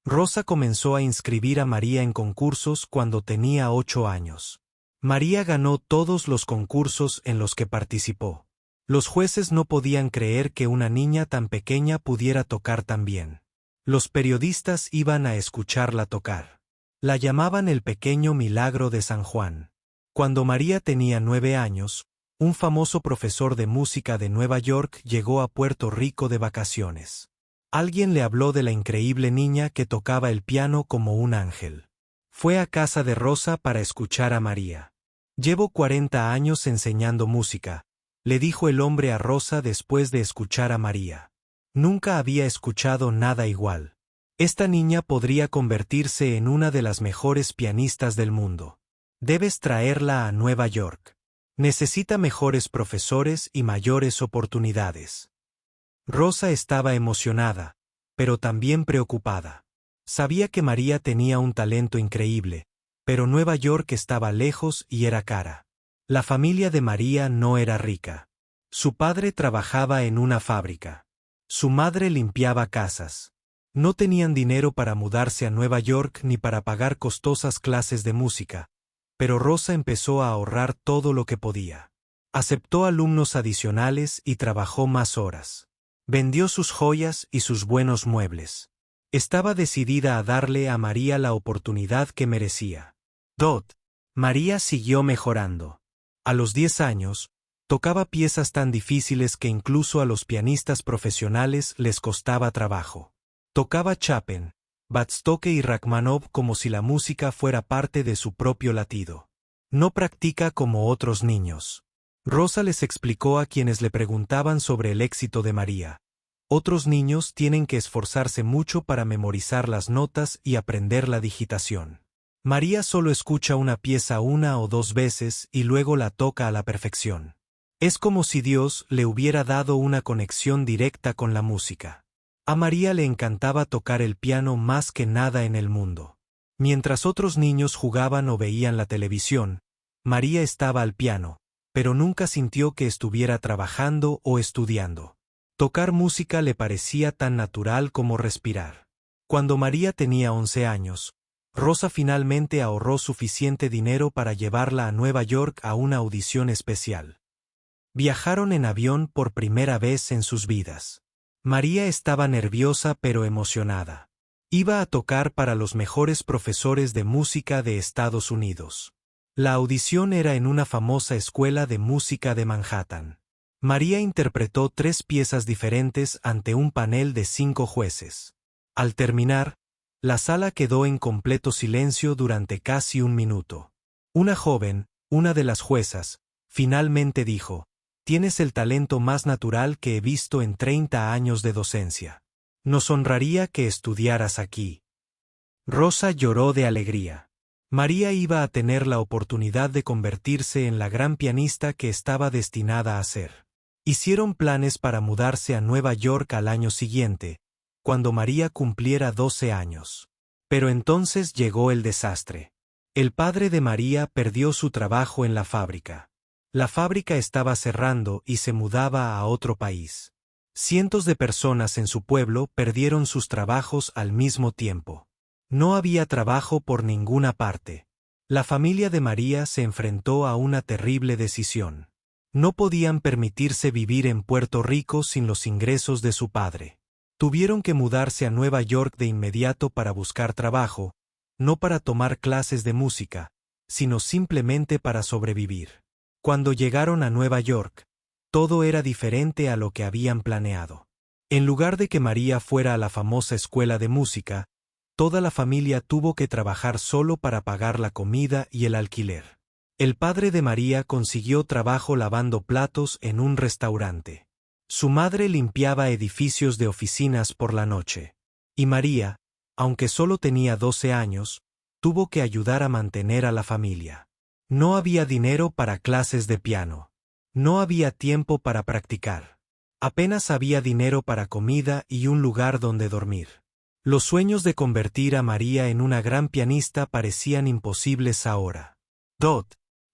Rosa comenzó a inscribir a María en concursos cuando tenía 8 años. María ganó todos los concursos en los que participó. Los jueces no podían creer que una niña tan pequeña pudiera tocar tan bien. Los periodistas iban a escucharla tocar. La llamaban el pequeño milagro de San Juan. Cuando María tenía 9 años, un famoso profesor de música de Nueva York llegó a Puerto Rico de vacaciones. Alguien le habló de la increíble niña que tocaba el piano como un ángel. Fue a casa de Rosa para escuchar a María. Llevo 40 años enseñando música, le dijo el hombre a Rosa después de escuchar a María. Nunca había escuchado nada igual. Esta niña podría convertirse en una de las mejores pianistas del mundo. Debes traerla a Nueva York. Necesita mejores profesores y mayores oportunidades. Rosa estaba emocionada, pero también preocupada. Sabía que María tenía un talento increíble, pero Nueva York estaba lejos y era cara. La familia de María no era rica. Su padre trabajaba en una fábrica. Su madre limpiaba casas. No tenían dinero para mudarse a Nueva York ni para pagar costosas clases de música, pero Rosa empezó a ahorrar todo lo que podía. Aceptó alumnos adicionales y trabajó más horas. Vendió sus joyas y sus buenos muebles. Estaba decidida a darle a María la oportunidad que merecía. María siguió mejorando. A los 10 años, tocaba piezas tan difíciles que incluso a los pianistas profesionales les costaba trabajo. Tocaba Chopin, Batstoke y Rachmaninoff como si la música fuera parte de su propio latido. No practica como otros niños. Rosa les explicó a quienes le preguntaban sobre el éxito de María. Otros niños tienen que esforzarse mucho para memorizar las notas y aprender la digitación. María solo escucha una pieza una o dos veces y luego la toca a la perfección. Es como si Dios le hubiera dado una conexión directa con la música. A María le encantaba tocar el piano más que nada en el mundo. Mientras otros niños jugaban o veían la televisión, María estaba al piano, pero nunca sintió que estuviera trabajando o estudiando. Tocar música le parecía tan natural como respirar. Cuando María tenía 11 años, Rosa finalmente ahorró suficiente dinero para llevarla a Nueva York a una audición especial. Viajaron en avión por primera vez en sus vidas. María estaba nerviosa pero emocionada. Iba a tocar para los mejores profesores de música de Estados Unidos. La audición era en una famosa escuela de música de Manhattan. María interpretó 3 piezas diferentes ante un panel de 5 jueces. Al terminar, la sala quedó en completo silencio durante casi un minuto. Una joven, una de las juezas, finalmente dijo: «Tienes el talento más natural que he visto en 30 años de docencia. Nos honraría que estudiaras aquí». Rosa lloró de alegría. María iba a tener la oportunidad de convertirse en la gran pianista que estaba destinada a ser. Hicieron planes para mudarse a Nueva York al año siguiente, cuando María cumpliera 12 años. Pero entonces llegó el desastre. El padre de María perdió su trabajo en la fábrica. La fábrica estaba cerrando y se mudaba a otro país. Cientos de personas en su pueblo perdieron sus trabajos al mismo tiempo. No había trabajo por ninguna parte. La familia de María se enfrentó a una terrible decisión. No podían permitirse vivir en Puerto Rico sin los ingresos de su padre. Tuvieron que mudarse a Nueva York de inmediato para buscar trabajo, no para tomar clases de música, sino simplemente para sobrevivir. Cuando llegaron a Nueva York, todo era diferente a lo que habían planeado. En lugar de que María fuera a la famosa escuela de música, toda la familia tuvo que trabajar solo para pagar la comida y el alquiler. El padre de María consiguió trabajo lavando platos en un restaurante. Su madre limpiaba edificios de oficinas por la noche. Y María, aunque solo tenía 12 años, tuvo que ayudar a mantener a la familia. No había dinero para clases de piano. No había tiempo para practicar. Apenas había dinero para comida y un lugar donde dormir. Los sueños de convertir a María en una gran pianista parecían imposibles ahora.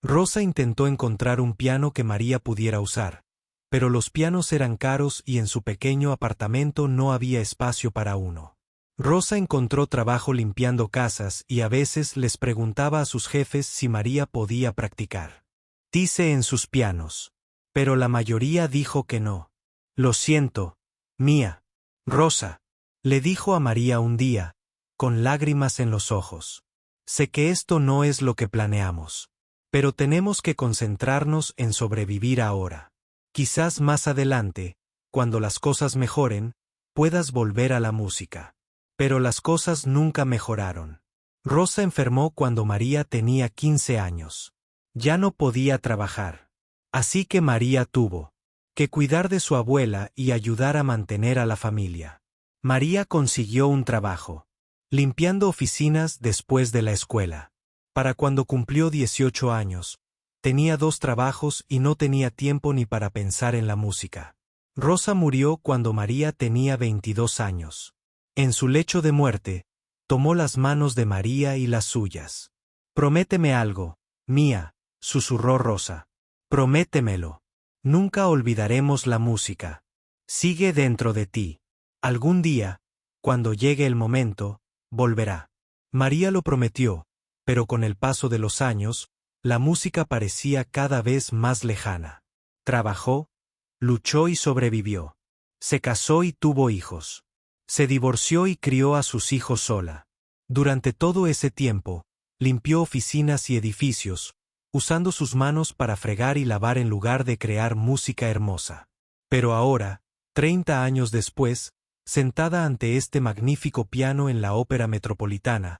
Rosa intentó encontrar un piano que María pudiera usar, pero los pianos eran caros y en su pequeño apartamento no había espacio para uno. Rosa encontró trabajo limpiando casas y a veces les preguntaba a sus jefes si María podía practicar. En sus pianos. Pero la mayoría dijo que no. «Lo siento, mía. Rosa», le dijo a María un día, con lágrimas en los ojos. «Sé que esto no es lo que planeamos. Pero tenemos que concentrarnos en sobrevivir ahora. Quizás más adelante, cuando las cosas mejoren, puedas volver a la música». Pero las cosas nunca mejoraron. Rosa enfermó cuando María tenía 15 años. Ya no podía trabajar. Así que María tuvo que cuidar de su abuela y ayudar a mantener a la familia. María consiguió un trabajo, limpiando oficinas después de la escuela. Para cuando cumplió 18 años, tenía 2 trabajos y no tenía tiempo ni para pensar en la música. Rosa murió cuando María tenía 22 años. En su lecho de muerte, tomó las manos de María y las suyas. «Prométeme algo, mía», susurró Rosa. «Prométemelo. Nunca olvidaremos la música. Sigue dentro de ti. Algún día, cuando llegue el momento, volverá». María lo prometió, pero con el paso de los años, la música parecía cada vez más lejana. Trabajó, luchó y sobrevivió. Se casó y tuvo hijos. Se divorció y crió a sus hijos sola. Durante todo ese tiempo, limpió oficinas y edificios, usando sus manos para fregar y lavar en lugar de crear música hermosa. Pero ahora, 30 años después, sentada ante este magnífico piano en la Ópera Metropolitana.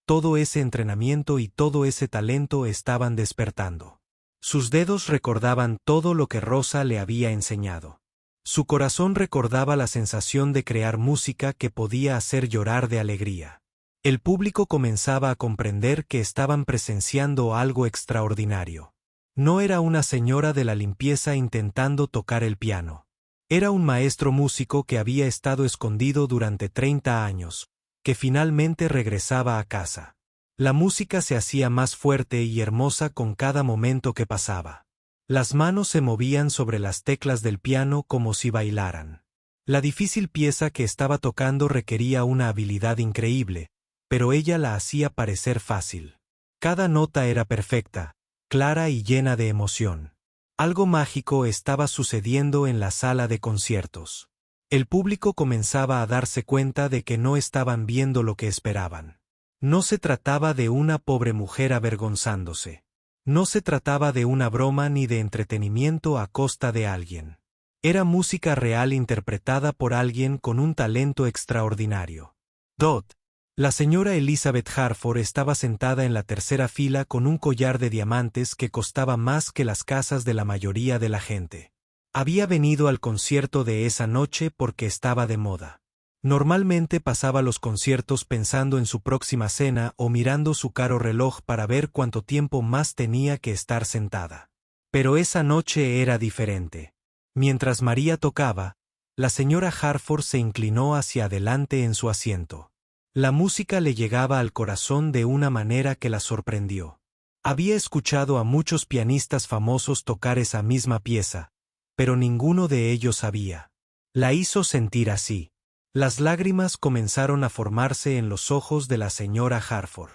Todo ese entrenamiento y todo ese talento estaban despertando. Sus dedos recordaban todo lo que Rosa le había enseñado. Su corazón recordaba la sensación de crear música que podía hacer llorar de alegría. El público comenzaba a comprender que estaban presenciando algo extraordinario. No era una señora de la limpieza intentando tocar el piano. Era un maestro músico que había estado escondido durante 30 años, que finalmente regresaba a casa. La música se hacía más fuerte y hermosa con cada momento que pasaba. Las manos se movían sobre las teclas del piano como si bailaran. La difícil pieza que estaba tocando requería una habilidad increíble, pero ella la hacía parecer fácil. Cada nota era perfecta, clara y llena de emoción. Algo mágico estaba sucediendo en la sala de conciertos. El público comenzaba a darse cuenta de que no estaban viendo lo que esperaban. No se trataba de una pobre mujer avergonzándose. No se trataba de una broma ni de entretenimiento a costa de alguien. Era música real interpretada por alguien con un talento extraordinario. Dot. La señora Elizabeth Harford estaba sentada en la tercera fila con un collar de diamantes que costaba más que las casas de la mayoría de la gente. Había venido al concierto de esa noche porque estaba de moda. Normalmente pasaba los conciertos pensando en su próxima cena o mirando su caro reloj para ver cuánto tiempo más tenía que estar sentada. Pero esa noche era diferente. Mientras María tocaba, la señora Harford se inclinó hacia adelante en su asiento. La música le llegaba al corazón de una manera que la sorprendió. Había escuchado a muchos pianistas famosos tocar esa misma pieza, pero ninguno de ellos sabía. La hizo sentir así. Las lágrimas comenzaron a formarse en los ojos de la señora Harford.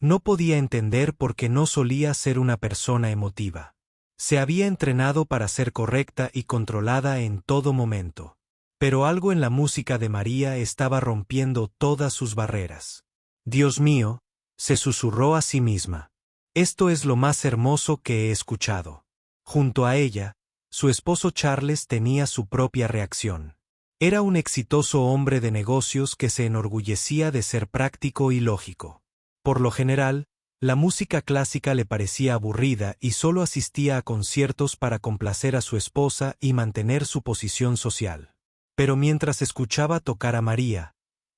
No podía entender por qué no solía ser una persona emotiva. Se había entrenado para ser correcta y controlada en todo momento. Pero algo en la música de María estaba rompiendo todas sus barreras. Dios mío, se susurró a sí misma. Esto es lo más hermoso que he escuchado. Junto a ella, su esposo Charles tenía su propia reacción. Era un exitoso hombre de negocios que se enorgullecía de ser práctico y lógico. Por lo general, la música clásica le parecía aburrida y solo asistía a conciertos para complacer a su esposa y mantener su posición social. Pero mientras escuchaba tocar a María,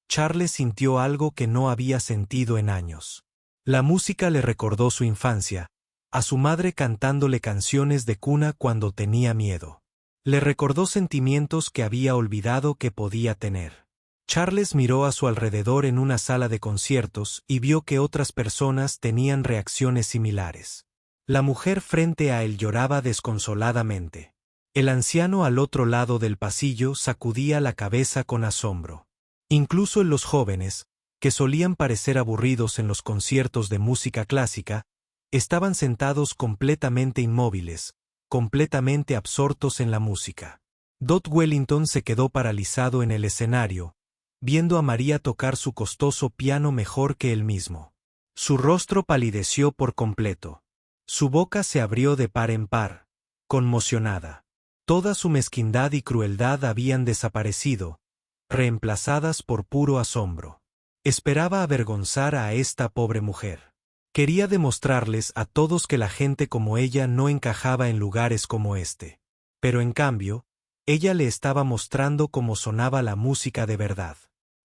Charles sintió algo que no había sentido en años. La música le recordó su infancia, a su madre cantándole canciones de cuna cuando tenía miedo. Le recordó sentimientos que había olvidado que podía tener. Charles miró a su alrededor en una sala de conciertos y vio que otras personas tenían reacciones similares. La mujer frente a él lloraba desconsoladamente. El anciano al otro lado del pasillo sacudía la cabeza con asombro. Incluso en los jóvenes, que solían parecer aburridos en los conciertos de música clásica, estaban sentados completamente inmóviles, completamente absortos en la música. Dot Wellington se quedó paralizado en el escenario, viendo a María tocar su costoso piano mejor que él mismo. Su rostro palideció por completo. Su boca se abrió de par en par, conmocionada. Toda su mezquindad y crueldad habían desaparecido, reemplazadas por puro asombro. Esperaba avergonzar a esta pobre mujer. Quería demostrarles a todos que la gente como ella no encajaba en lugares como este. Pero en cambio, ella le estaba mostrando cómo sonaba la música de verdad.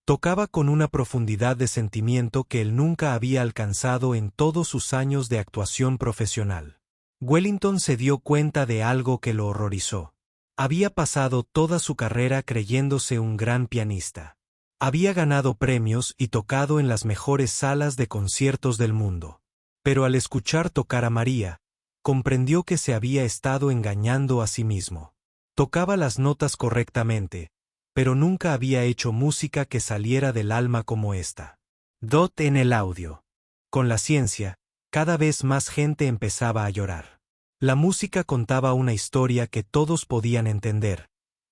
Tocaba con una profundidad de sentimiento que él nunca había alcanzado en todos sus años de actuación profesional. Wellington se dio cuenta de algo que lo horrorizó. Había pasado toda su carrera creyéndose un gran pianista. Había ganado premios y tocado en las mejores salas de conciertos del mundo. Pero al escuchar tocar a María, comprendió que se había estado engañando a sí mismo. Tocaba las notas correctamente, pero nunca había hecho música que saliera del alma como esta. Dot en el audio. Con la ciencia, cada vez más gente empezaba a llorar. La música contaba una historia que todos podían entender,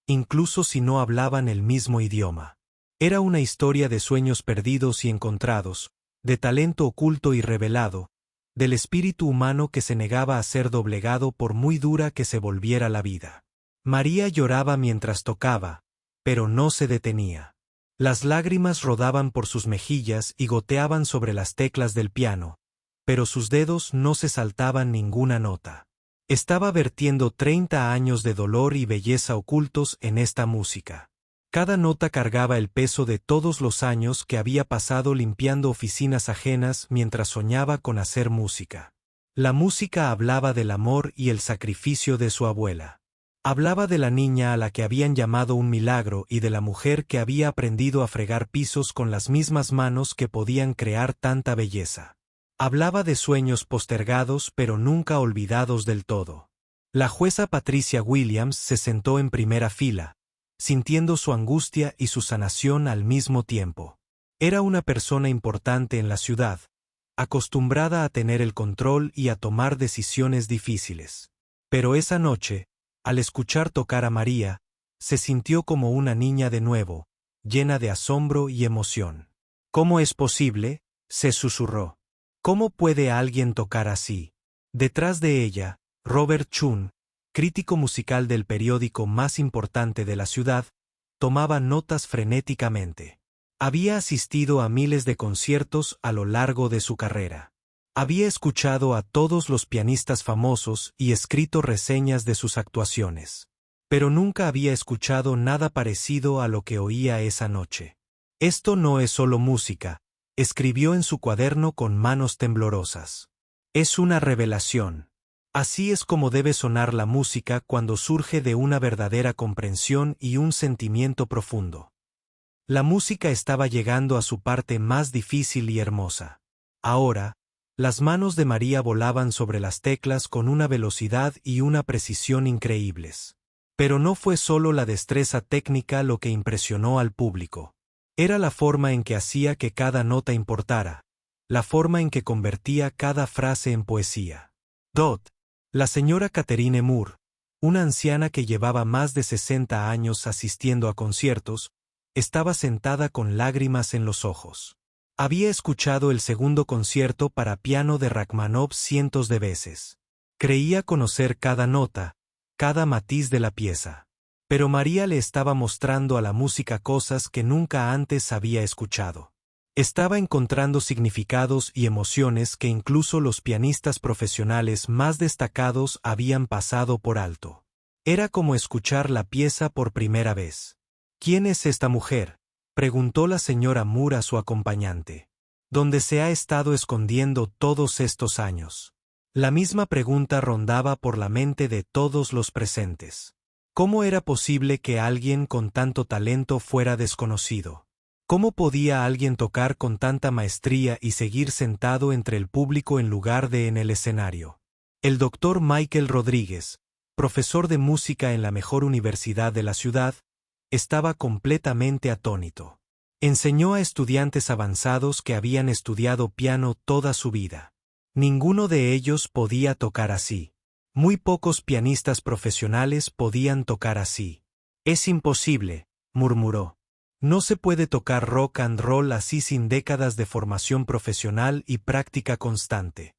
incluso si no hablaban el mismo idioma. Era una historia de sueños perdidos y encontrados, de talento oculto y revelado, del espíritu humano que se negaba a ser doblegado por muy dura que se volviera la vida. María lloraba mientras tocaba, pero no se detenía. Las lágrimas rodaban por sus mejillas y goteaban sobre las teclas del piano, pero sus dedos no se saltaban ninguna nota. Estaba vertiendo 30 años de dolor y belleza ocultos en esta música. Cada nota cargaba el peso de todos los años que había pasado limpiando oficinas ajenas mientras soñaba con hacer música. La música hablaba del amor y el sacrificio de su abuela. Hablaba de la niña a la que habían llamado un milagro y de la mujer que había aprendido a fregar pisos con las mismas manos que podían crear tanta belleza. Hablaba de sueños postergados pero nunca olvidados del todo. La jueza Patricia Williams se sentó en primera fila, sintiendo su angustia y su sanación al mismo tiempo. Era una persona importante en la ciudad, acostumbrada a tener el control y a tomar decisiones difíciles. Pero esa noche, al escuchar tocar a María, se sintió como una niña de nuevo, llena de asombro y emoción. ¿Cómo es posible?, se susurró. ¿Cómo puede alguien tocar así? Detrás de ella, Robert Chun, crítico musical del periódico más importante de la ciudad, tomaba notas frenéticamente. Había asistido a miles de conciertos a lo largo de su carrera. Había escuchado a todos los pianistas famosos y escrito reseñas de sus actuaciones. Pero nunca había escuchado nada parecido a lo que oía esa noche. Esto no es solo música, escribió en su cuaderno con manos temblorosas. Es una revelación. Así es como debe sonar la música cuando surge de una verdadera comprensión y un sentimiento profundo. La música estaba llegando a su parte más difícil y hermosa. Ahora, las manos de María volaban sobre las teclas con una velocidad y una precisión increíbles. Pero no fue solo la destreza técnica lo que impresionó al público. Era la forma en que hacía que cada nota importara, la forma en que convertía cada frase en poesía. Dot. La señora Catherine Moore, una anciana que llevaba más de 60 años asistiendo a conciertos, estaba sentada con lágrimas en los ojos. Había escuchado el segundo concierto para piano de Rachmaninoff cientos de veces. Creía conocer cada nota, cada matiz de la pieza. Pero María le estaba mostrando a la música cosas que nunca antes había escuchado. Estaba encontrando significados y emociones que incluso los pianistas profesionales más destacados habían pasado por alto. Era como escuchar la pieza por primera vez. ¿Quién es esta mujer?, preguntó la señora Moore a su acompañante. ¿Dónde se ha estado escondiendo todos estos años? La misma pregunta rondaba por la mente de todos los presentes. ¿Cómo era posible que alguien con tanto talento fuera desconocido? ¿Cómo podía alguien tocar con tanta maestría y seguir sentado entre el público en lugar de en el escenario? El doctor Michael Rodríguez, profesor de música en la mejor universidad de la ciudad, estaba completamente atónito. Enseñó a estudiantes avanzados que habían estudiado piano toda su vida. Ninguno de ellos podía tocar así. Muy pocos pianistas profesionales podían tocar así. Es imposible, murmuró. No se puede tocar rock and roll así sin décadas de formación profesional y práctica constante.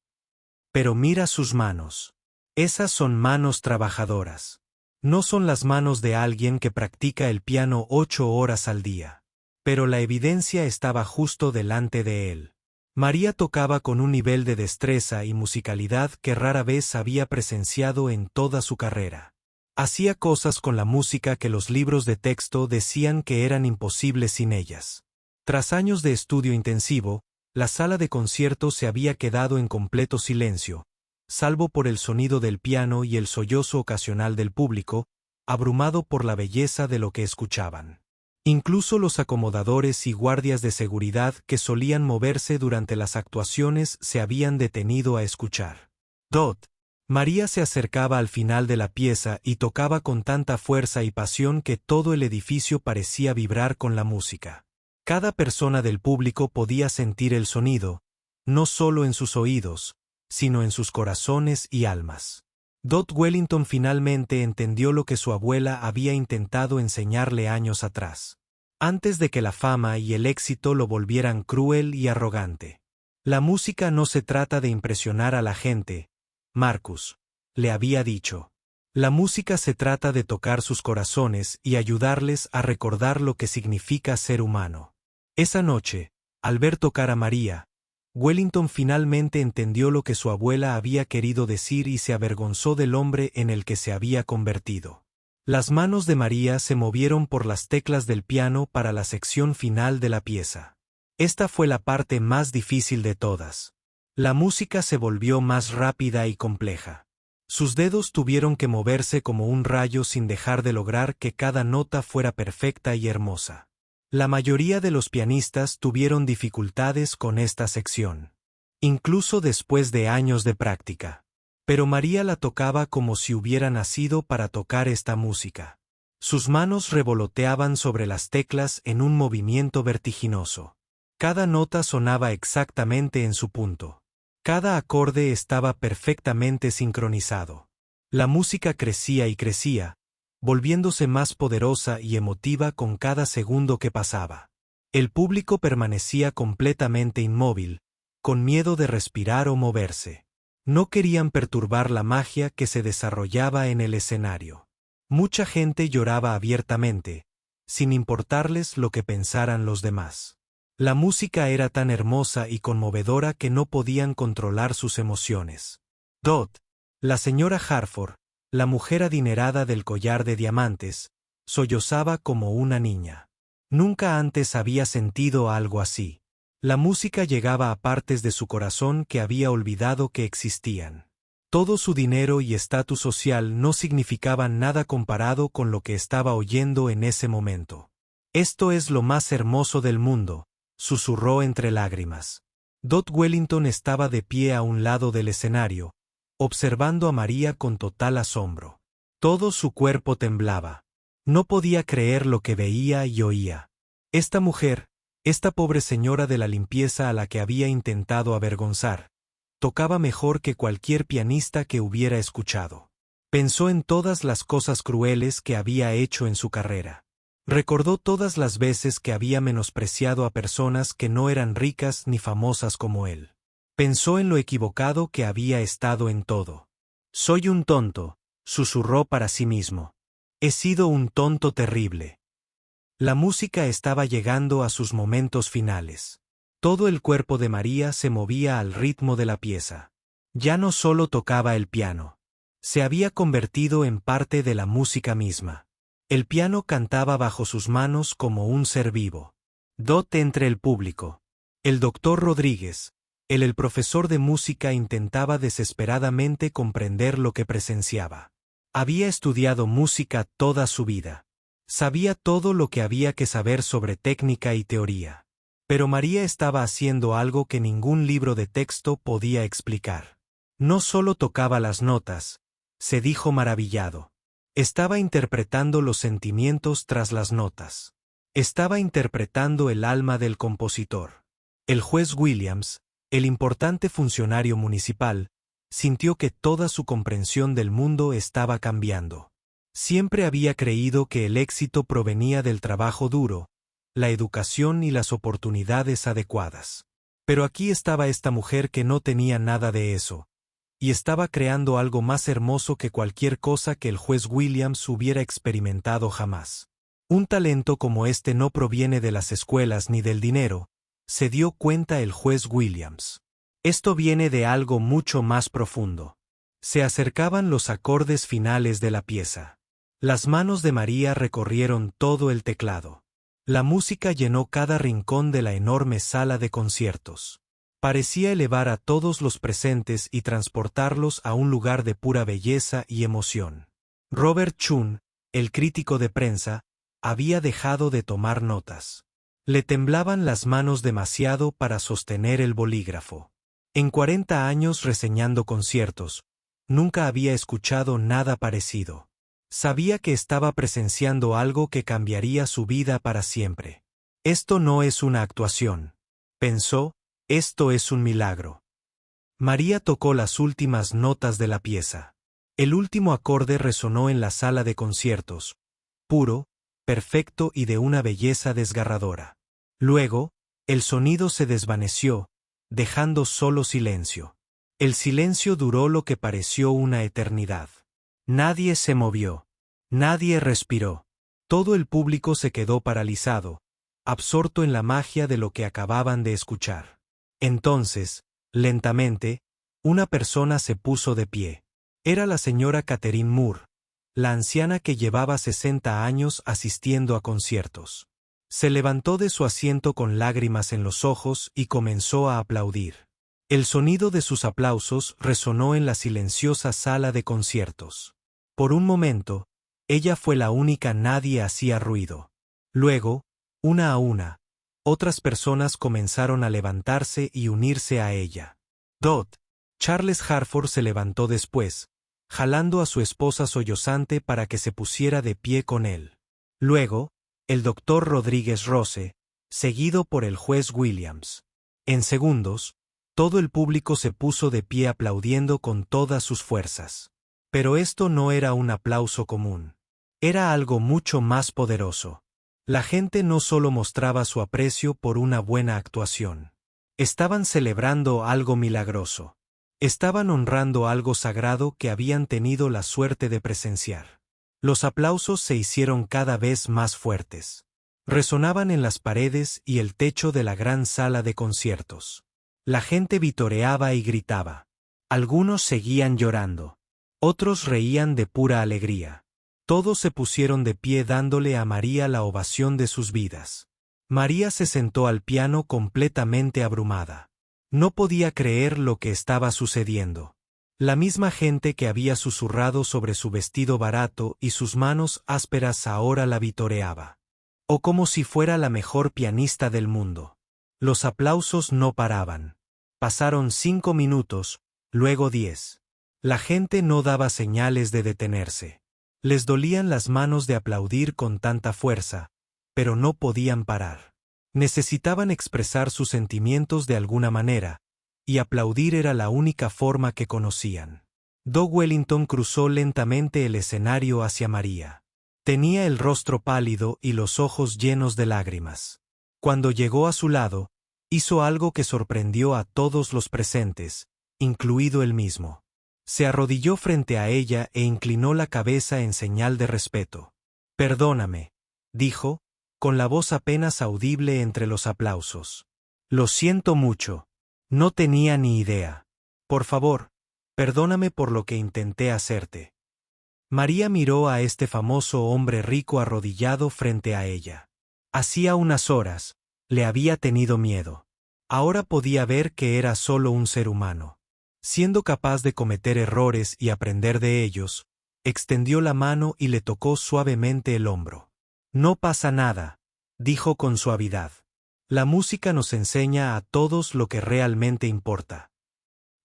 Pero mira sus manos. Esas son manos trabajadoras. No son las manos de alguien que practica el piano 8 horas al día. Pero la evidencia estaba justo delante de él. María tocaba con un nivel de destreza y musicalidad que rara vez había presenciado en toda su carrera. Hacía cosas con la música que los libros de texto decían que eran imposibles sin ellas. Tras años de estudio intensivo, la sala de conciertos se había quedado en completo silencio, salvo por el sonido del piano y el sollozo ocasional del público, abrumado por la belleza de lo que escuchaban. Incluso los acomodadores y guardias de seguridad que solían moverse durante las actuaciones se habían detenido a escuchar. Dot. María se acercaba al final de la pieza y tocaba con tanta fuerza y pasión que todo el edificio parecía vibrar con la música. Cada persona del público podía sentir el sonido, no solo en sus oídos, sino en sus corazones y almas. Dot Wellington finalmente entendió lo que su abuela había intentado enseñarle años atrás, antes de que la fama y el éxito lo volvieran cruel y arrogante. La música no se trata de impresionar a la gente, Marcus, le había dicho. La música se trata de tocar sus corazones y ayudarles a recordar lo que significa ser humano. Esa noche, al ver tocar a María, Wellington finalmente entendió lo que su abuela había querido decir y se avergonzó del hombre en el que se había convertido. Las manos de María se movieron por las teclas del piano para la sección final de la pieza. Esta fue la parte más difícil de todas. La música se volvió más rápida y compleja. Sus dedos tuvieron que moverse como un rayo sin dejar de lograr que cada nota fuera perfecta y hermosa. La mayoría de los pianistas tuvieron dificultades con esta sección, incluso después de años de práctica. Pero María la tocaba como si hubiera nacido para tocar esta música. Sus manos revoloteaban sobre las teclas en un movimiento vertiginoso. Cada nota sonaba exactamente en su punto. Cada acorde estaba perfectamente sincronizado. La música crecía y crecía, volviéndose más poderosa y emotiva con cada segundo que pasaba. El público permanecía completamente inmóvil, con miedo de respirar o moverse. No querían perturbar la magia que se desarrollaba en el escenario. Mucha gente lloraba abiertamente, sin importarles lo que pensaran los demás. La música era tan hermosa y conmovedora que no podían controlar sus emociones. Dot, la señora Harford, la mujer adinerada del collar de diamantes, sollozaba como una niña. Nunca antes había sentido algo así. La música llegaba a partes de su corazón que había olvidado que existían. Todo su dinero y estatus social no significaban nada comparado con lo que estaba oyendo en ese momento. «Esto es lo más hermoso del mundo», susurró entre lágrimas. Dot Wellington estaba de pie a un lado del escenario, observando a María con total asombro. Todo su cuerpo temblaba. No podía creer lo que veía y oía. Esta mujer, esta pobre señora de la limpieza a la que había intentado avergonzar, tocaba mejor que cualquier pianista que hubiera escuchado. Pensó en todas las cosas crueles que había hecho en su carrera. Recordó todas las veces que había menospreciado a personas que no eran ricas ni famosas como él. Pensó en lo equivocado que había estado en todo. «Soy un tonto», susurró para sí mismo. «He sido un tonto terrible». La música estaba llegando a sus momentos finales. Todo el cuerpo de María se movía al ritmo de la pieza. Ya no solo tocaba el piano. Se había convertido en parte de la música misma. El piano cantaba bajo sus manos como un ser vivo. Dot entre el público. El doctor Rodríguez, el profesor de música, intentaba desesperadamente comprender lo que presenciaba. Había estudiado música toda su vida. Sabía todo lo que había que saber sobre técnica y teoría. Pero María estaba haciendo algo que ningún libro de texto podía explicar. No solo tocaba las notas, se dijo maravillado. Estaba interpretando los sentimientos tras las notas. Estaba interpretando el alma del compositor. El juez Williams, el importante funcionario municipal, sintió que toda su comprensión del mundo estaba cambiando. Siempre había creído que el éxito provenía del trabajo duro, la educación y las oportunidades adecuadas. Pero aquí estaba esta mujer que no tenía nada de eso, y estaba creando algo más hermoso que cualquier cosa que el juez Williams hubiera experimentado jamás. Un talento como este no proviene de las escuelas ni del dinero, se dio cuenta el juez Williams. Esto viene de algo mucho más profundo. Se acercaban los acordes finales de la pieza. Las manos de María recorrieron todo el teclado. La música llenó cada rincón de la enorme sala de conciertos. Parecía elevar a todos los presentes y transportarlos a un lugar de pura belleza y emoción. Robert Chun, el crítico de prensa, había dejado de tomar notas. Le temblaban las manos demasiado para sostener el bolígrafo. En 40 años reseñando conciertos, nunca había escuchado nada parecido. Sabía que estaba presenciando algo que cambiaría su vida para siempre. Esto no es una actuación, pensó. Esto es un milagro. María tocó las últimas notas de la pieza. El último acorde resonó en la sala de conciertos, puro, perfecto y de una belleza desgarradora. Luego, el sonido se desvaneció, dejando solo silencio. El silencio duró lo que pareció una eternidad. Nadie se movió. Nadie respiró. Todo el público se quedó paralizado, absorto en la magia de lo que acababan de escuchar. Entonces, lentamente, una persona se puso de pie. Era la señora Catherine Moore, la anciana que llevaba 60 años asistiendo a conciertos. Se levantó de su asiento con lágrimas en los ojos y comenzó a aplaudir. El sonido de sus aplausos resonó en la silenciosa sala de conciertos. Por un momento, ella fue la única, nadie hacía ruido. Luego, una a una, otras personas comenzaron a levantarse y unirse a ella. Charles Harford se levantó después, jalando a su esposa sollozante para que se pusiera de pie con él. Luego, el doctor Rodríguez Rose, seguido por el juez Williams. En segundos, todo el público se puso de pie aplaudiendo con todas sus fuerzas. Pero esto no era un aplauso común. Era algo mucho más poderoso. La gente no solo mostraba su aprecio por una buena actuación. Estaban celebrando algo milagroso. Estaban honrando algo sagrado que habían tenido la suerte de presenciar. Los aplausos se hicieron cada vez más fuertes. Resonaban en las paredes y el techo de la gran sala de conciertos. La gente vitoreaba y gritaba. Algunos seguían llorando. Otros reían de pura alegría. Todos se pusieron de pie dándole a María la ovación de sus vidas. María se sentó al piano completamente abrumada. No podía creer lo que estaba sucediendo. La misma gente que había susurrado sobre su vestido barato y sus manos ásperas ahora la vitoreaba. O como si fuera la mejor pianista del mundo. Los aplausos no paraban. Pasaron 5 minutos, luego 10. La gente no daba señales de detenerse. Les dolían las manos de aplaudir con tanta fuerza, pero no podían parar. Necesitaban expresar sus sentimientos de alguna manera, y aplaudir era la única forma que conocían. Doug Wellington cruzó lentamente el escenario hacia María. Tenía el rostro pálido y los ojos llenos de lágrimas. Cuando llegó a su lado, hizo algo que sorprendió a todos los presentes, incluido él mismo. Se arrodilló frente a ella e inclinó la cabeza en señal de respeto. «Perdóname», dijo, con la voz apenas audible entre los aplausos. «Lo siento mucho. No tenía ni idea. Por favor, perdóname por lo que intenté hacerte». María miró a este famoso hombre rico arrodillado frente a ella. Hacía unas horas, le había tenido miedo. Ahora podía ver que era solo un ser humano. Siendo capaz de cometer errores y aprender de ellos, extendió la mano y le tocó suavemente el hombro. «No pasa nada», dijo con suavidad. «La música nos enseña a todos lo que realmente importa».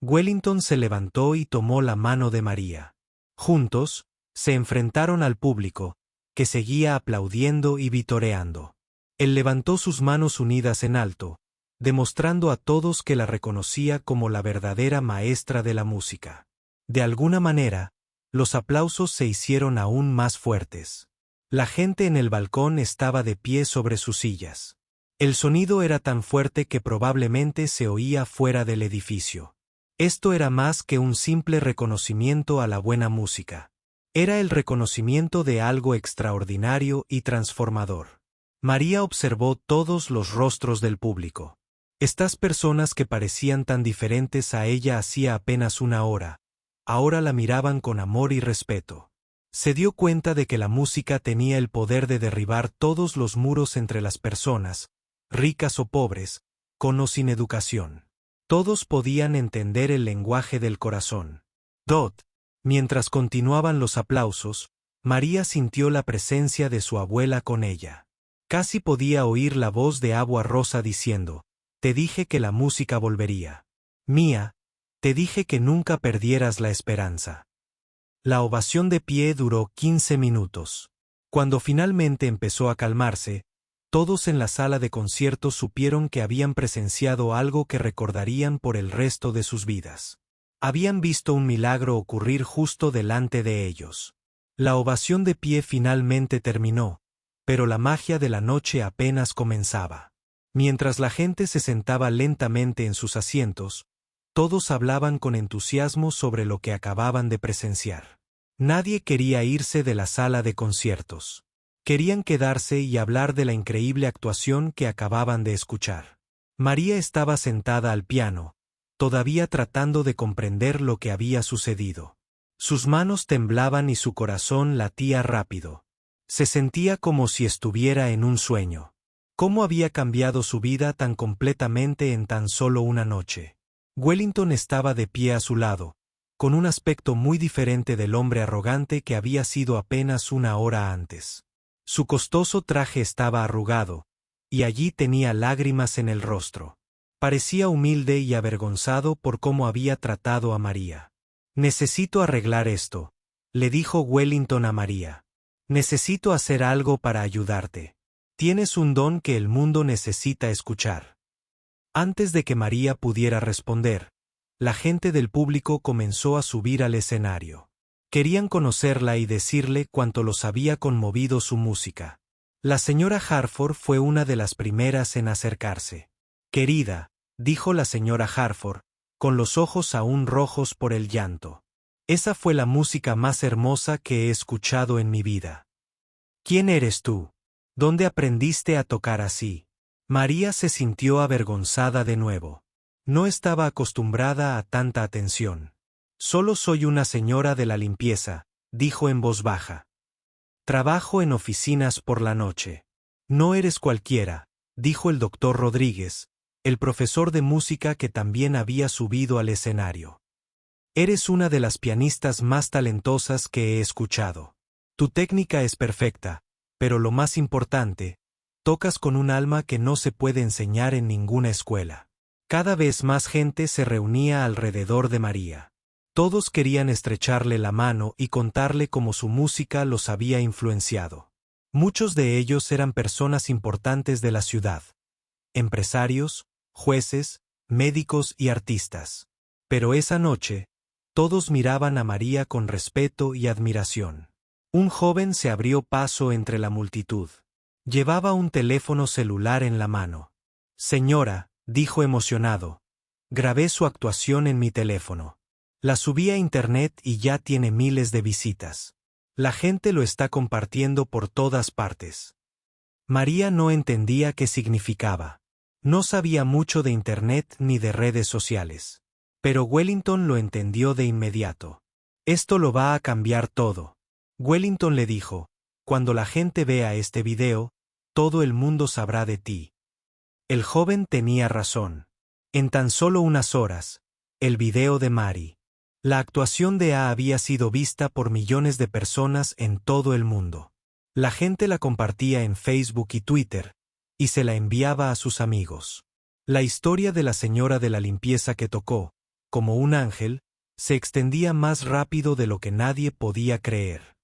Wellington se levantó y tomó la mano de María. Juntos, se enfrentaron al público, que seguía aplaudiendo y vitoreando. Él levantó sus manos unidas en alto, demostrando a todos que la reconocía como la verdadera maestra de la música. De alguna manera, los aplausos se hicieron aún más fuertes. La gente en el balcón estaba de pie sobre sus sillas. El sonido era tan fuerte que probablemente se oía fuera del edificio. Esto era más que un simple reconocimiento a la buena música. Era el reconocimiento de algo extraordinario y transformador. María observó todos los rostros del público. Estas personas que parecían tan diferentes a ella hacía apenas una hora, ahora la miraban con amor y respeto. Se dio cuenta de que la música tenía el poder de derribar todos los muros entre las personas, ricas o pobres, con o sin educación. Todos podían entender el lenguaje del corazón. Mientras continuaban los aplausos, María sintió la presencia de su abuela con ella. Casi podía oír la voz de Agua Rosa diciendo: «Te dije que la música volvería. Mía, te dije que nunca perdieras la esperanza». La ovación de pie duró 15 minutos. Cuando finalmente empezó a calmarse, todos en la sala de conciertos supieron que habían presenciado algo que recordarían por el resto de sus vidas. Habían visto un milagro ocurrir justo delante de ellos. La ovación de pie finalmente terminó, pero la magia de la noche apenas comenzaba. Mientras la gente se sentaba lentamente en sus asientos, todos hablaban con entusiasmo sobre lo que acababan de presenciar. Nadie quería irse de la sala de conciertos. Querían quedarse y hablar de la increíble actuación que acababan de escuchar. María estaba sentada al piano, todavía tratando de comprender lo que había sucedido. Sus manos temblaban y su corazón latía rápido. Se sentía como si estuviera en un sueño. ¿Cómo había cambiado su vida tan completamente en tan solo una noche? Wellington estaba de pie a su lado, con un aspecto muy diferente del hombre arrogante que había sido apenas una hora antes. Su costoso traje estaba arrugado, y allí tenía lágrimas en el rostro. Parecía humilde y avergonzado por cómo había tratado a María. «Necesito arreglar esto», le dijo Wellington a María. «Necesito hacer algo para ayudarte. Tienes un don que el mundo necesita escuchar». Antes de que María pudiera responder, la gente del público comenzó a subir al escenario. Querían conocerla y decirle cuánto los había conmovido su música. La señora Harford fue una de las primeras en acercarse. «Querida», dijo la señora Harford, con los ojos aún rojos por el llanto. «Esa fue la música más hermosa que he escuchado en mi vida». «¿Quién eres tú? ¿Dónde aprendiste a tocar así?» María se sintió avergonzada de nuevo. No estaba acostumbrada a tanta atención. «Solo soy una señora de la limpieza», dijo en voz baja. «Trabajo en oficinas por la noche». «No eres cualquiera», dijo el doctor Rodríguez, el profesor de música que también había subido al escenario. «Eres una de las pianistas más talentosas que he escuchado. Tu técnica es perfecta, pero lo más importante, tocas con un alma que no se puede enseñar en ninguna escuela». Cada vez más gente se reunía alrededor de María. Todos querían estrecharle la mano y contarle cómo su música los había influenciado. Muchos de ellos eran personas importantes de la ciudad. Empresarios, jueces, médicos y artistas. Pero esa noche, todos miraban a María con respeto y admiración. Un joven se abrió paso entre la multitud. Llevaba un teléfono celular en la mano. «Señora», dijo emocionado, «grabé su actuación en mi teléfono. La subí a internet y ya tiene miles de visitas. La gente lo está compartiendo por todas partes». María no entendía qué significaba. No sabía mucho de internet ni de redes sociales. Pero Wellington lo entendió de inmediato. «Esto lo va a cambiar todo». Wellington le dijo, «Cuando la gente vea este video, todo el mundo sabrá de ti». El joven tenía razón. En tan solo unas horas, el video de Mari. La actuación de A había sido vista por millones de personas en todo el mundo. La gente la compartía en Facebook y Twitter, y se la enviaba a sus amigos. La historia de la señora de la limpieza que tocó, como un ángel, se extendía más rápido de lo que nadie podía creer.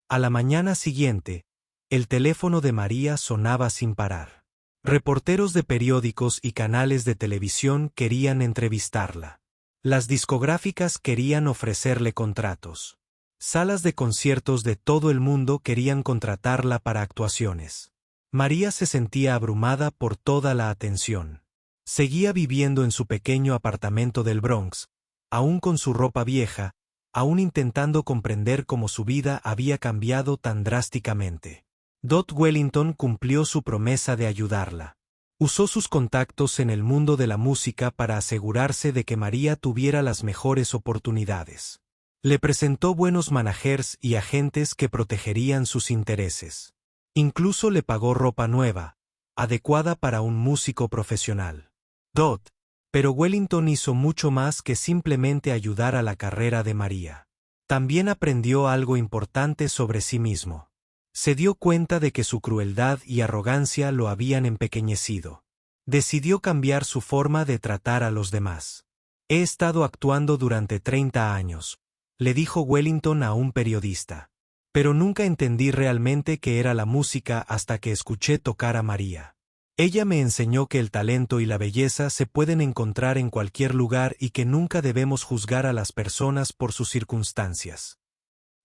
A la mañana siguiente, el teléfono de María sonaba sin parar. Reporteros de periódicos y canales de televisión querían entrevistarla. Las discográficas querían ofrecerle contratos. Salas de conciertos de todo el mundo querían contratarla para actuaciones. María se sentía abrumada por toda la atención. Seguía viviendo en su pequeño apartamento del Bronx, aún con su ropa vieja, aún intentando comprender cómo su vida había cambiado tan drásticamente. Wellington cumplió su promesa de ayudarla. Usó sus contactos en el mundo de la música para asegurarse de que María tuviera las mejores oportunidades. Le presentó buenos managers y agentes que protegerían sus intereses. Incluso le pagó ropa nueva, adecuada para un músico profesional. Pero Wellington hizo mucho más que simplemente ayudar a la carrera de María. También aprendió algo importante sobre sí mismo. Se dio cuenta de que su crueldad y arrogancia lo habían empequeñecido. Decidió cambiar su forma de tratar a los demás. «He estado actuando durante 30 años», le dijo Wellington a un periodista. «Pero nunca entendí realmente qué era la música hasta que escuché tocar a María. Ella me enseñó que el talento y la belleza se pueden encontrar en cualquier lugar y que nunca debemos juzgar a las personas por sus circunstancias».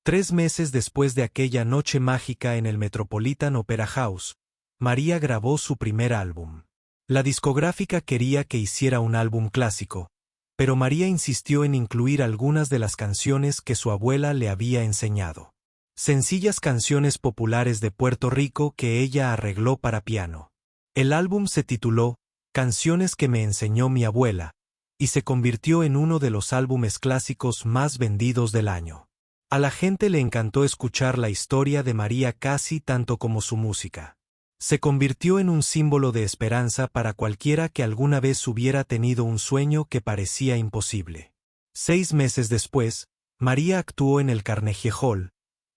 3 meses después de aquella noche mágica en el Metropolitan Opera House, María grabó su primer álbum. La discográfica quería que hiciera un álbum clásico, pero María insistió en incluir algunas de las canciones que su abuela le había enseñado. Sencillas canciones populares de Puerto Rico que ella arregló para piano. El álbum se tituló Canciones que me enseñó mi abuela, y se convirtió en uno de los álbumes clásicos más vendidos del año. A la gente le encantó escuchar la historia de María casi tanto como su música. Se convirtió en un símbolo de esperanza para cualquiera que alguna vez hubiera tenido un sueño que parecía imposible. 6 meses después, María actuó en el Carnegie Hall,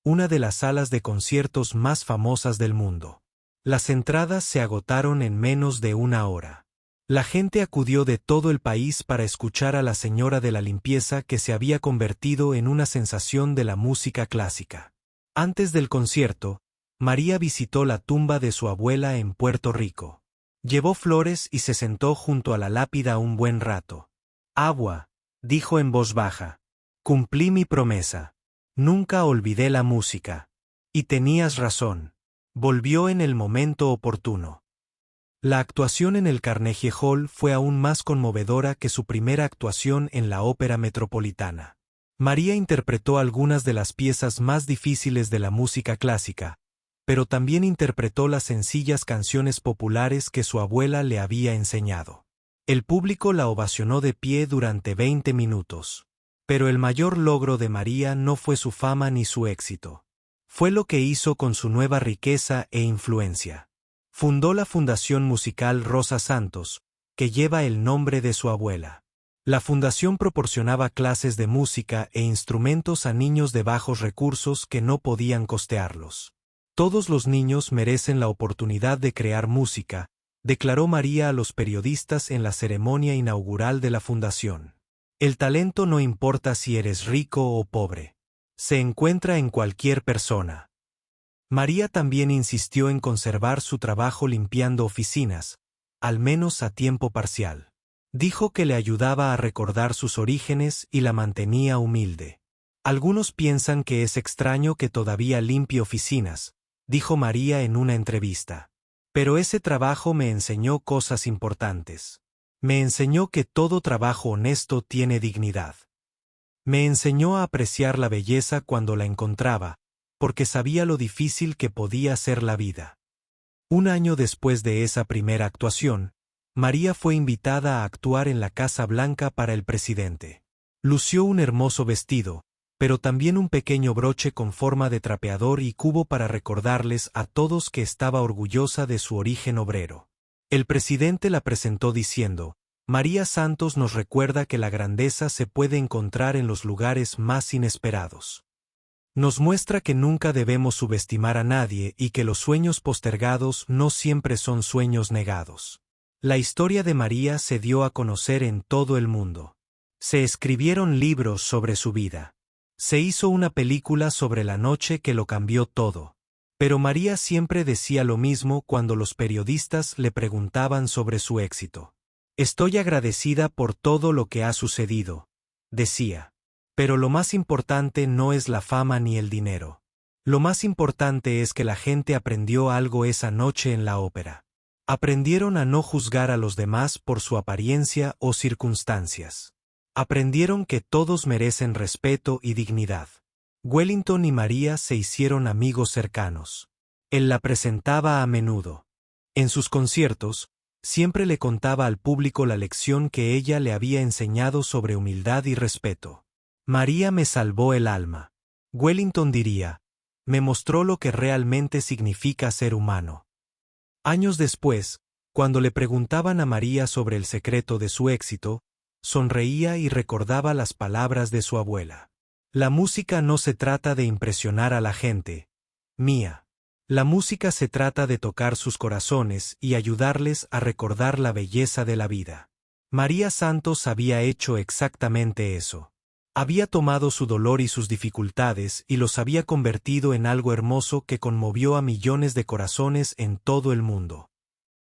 una de las salas de conciertos más famosas del mundo. Las entradas se agotaron en menos de una hora. La gente acudió de todo el país para escuchar a la señora de la limpieza que se había convertido en una sensación de la música clásica. Antes del concierto, María visitó la tumba de su abuela en Puerto Rico. Llevó flores y se sentó junto a la lápida un buen rato. «Agua», dijo en voz baja. «Cumplí mi promesa. Nunca olvidé la música. Y tenías razón. Volvió en el momento oportuno». La actuación en el Carnegie Hall fue aún más conmovedora que su primera actuación en la Ópera Metropolitana. María interpretó algunas de las piezas más difíciles de la música clásica, pero también interpretó las sencillas canciones populares que su abuela le había enseñado. El público la ovacionó de pie durante 20 minutos. Pero el mayor logro de María no fue su fama ni su éxito. Fue lo que hizo con su nueva riqueza e influencia. Fundó la Fundación Musical Rosa Santos, que lleva el nombre de su abuela. La fundación proporcionaba clases de música e instrumentos a niños de bajos recursos que no podían costearlos. Todos los niños merecen la oportunidad de crear música, declaró María a los periodistas en la ceremonia inaugural de la fundación. El talento no importa si eres rico o pobre. Se encuentra en cualquier persona. María también insistió en conservar su trabajo limpiando oficinas, al menos a tiempo parcial. Dijo que le ayudaba a recordar sus orígenes y la mantenía humilde. Algunos piensan que es extraño que todavía limpie oficinas, dijo María en una entrevista. Pero ese trabajo me enseñó cosas importantes. Me enseñó que todo trabajo honesto tiene dignidad. Me enseñó a apreciar la belleza cuando la encontraba, porque sabía lo difícil que podía ser la vida. Un año después de esa primera actuación, María fue invitada a actuar en la Casa Blanca para el presidente. Lució un hermoso vestido, pero también un pequeño broche con forma de trapeador y cubo para recordarles a todos que estaba orgullosa de su origen obrero. El presidente la presentó diciendo: «María Santos nos recuerda que la grandeza se puede encontrar en los lugares más inesperados. Nos muestra que nunca debemos subestimar a nadie y que los sueños postergados no siempre son sueños negados». La historia de María se dio a conocer en todo el mundo. Se escribieron libros sobre su vida. Se hizo una película sobre la noche que lo cambió todo. Pero María siempre decía lo mismo cuando los periodistas le preguntaban sobre su éxito. «Estoy agradecida por todo lo que ha sucedido», decía. «Pero lo más importante no es la fama ni el dinero. Lo más importante es que la gente aprendió algo esa noche en la ópera. Aprendieron a no juzgar a los demás por su apariencia o circunstancias. Aprendieron que todos merecen respeto y dignidad». Wellington y María se hicieron amigos cercanos. Él la presentaba a menudo. En sus conciertos, siempre le contaba al público la lección que ella le había enseñado sobre humildad y respeto. «María me salvó el alma». Wellington diría: «Me mostró lo que realmente significa ser humano». Años después, cuando le preguntaban a María sobre el secreto de su éxito, sonreía y recordaba las palabras de su abuela. «La música no se trata de impresionar a la gente, mía. La música se trata de tocar sus corazones y ayudarles a recordar la belleza de la vida». María Santos había hecho exactamente eso. Había tomado su dolor y sus dificultades y los había convertido en algo hermoso que conmovió a millones de corazones en todo el mundo.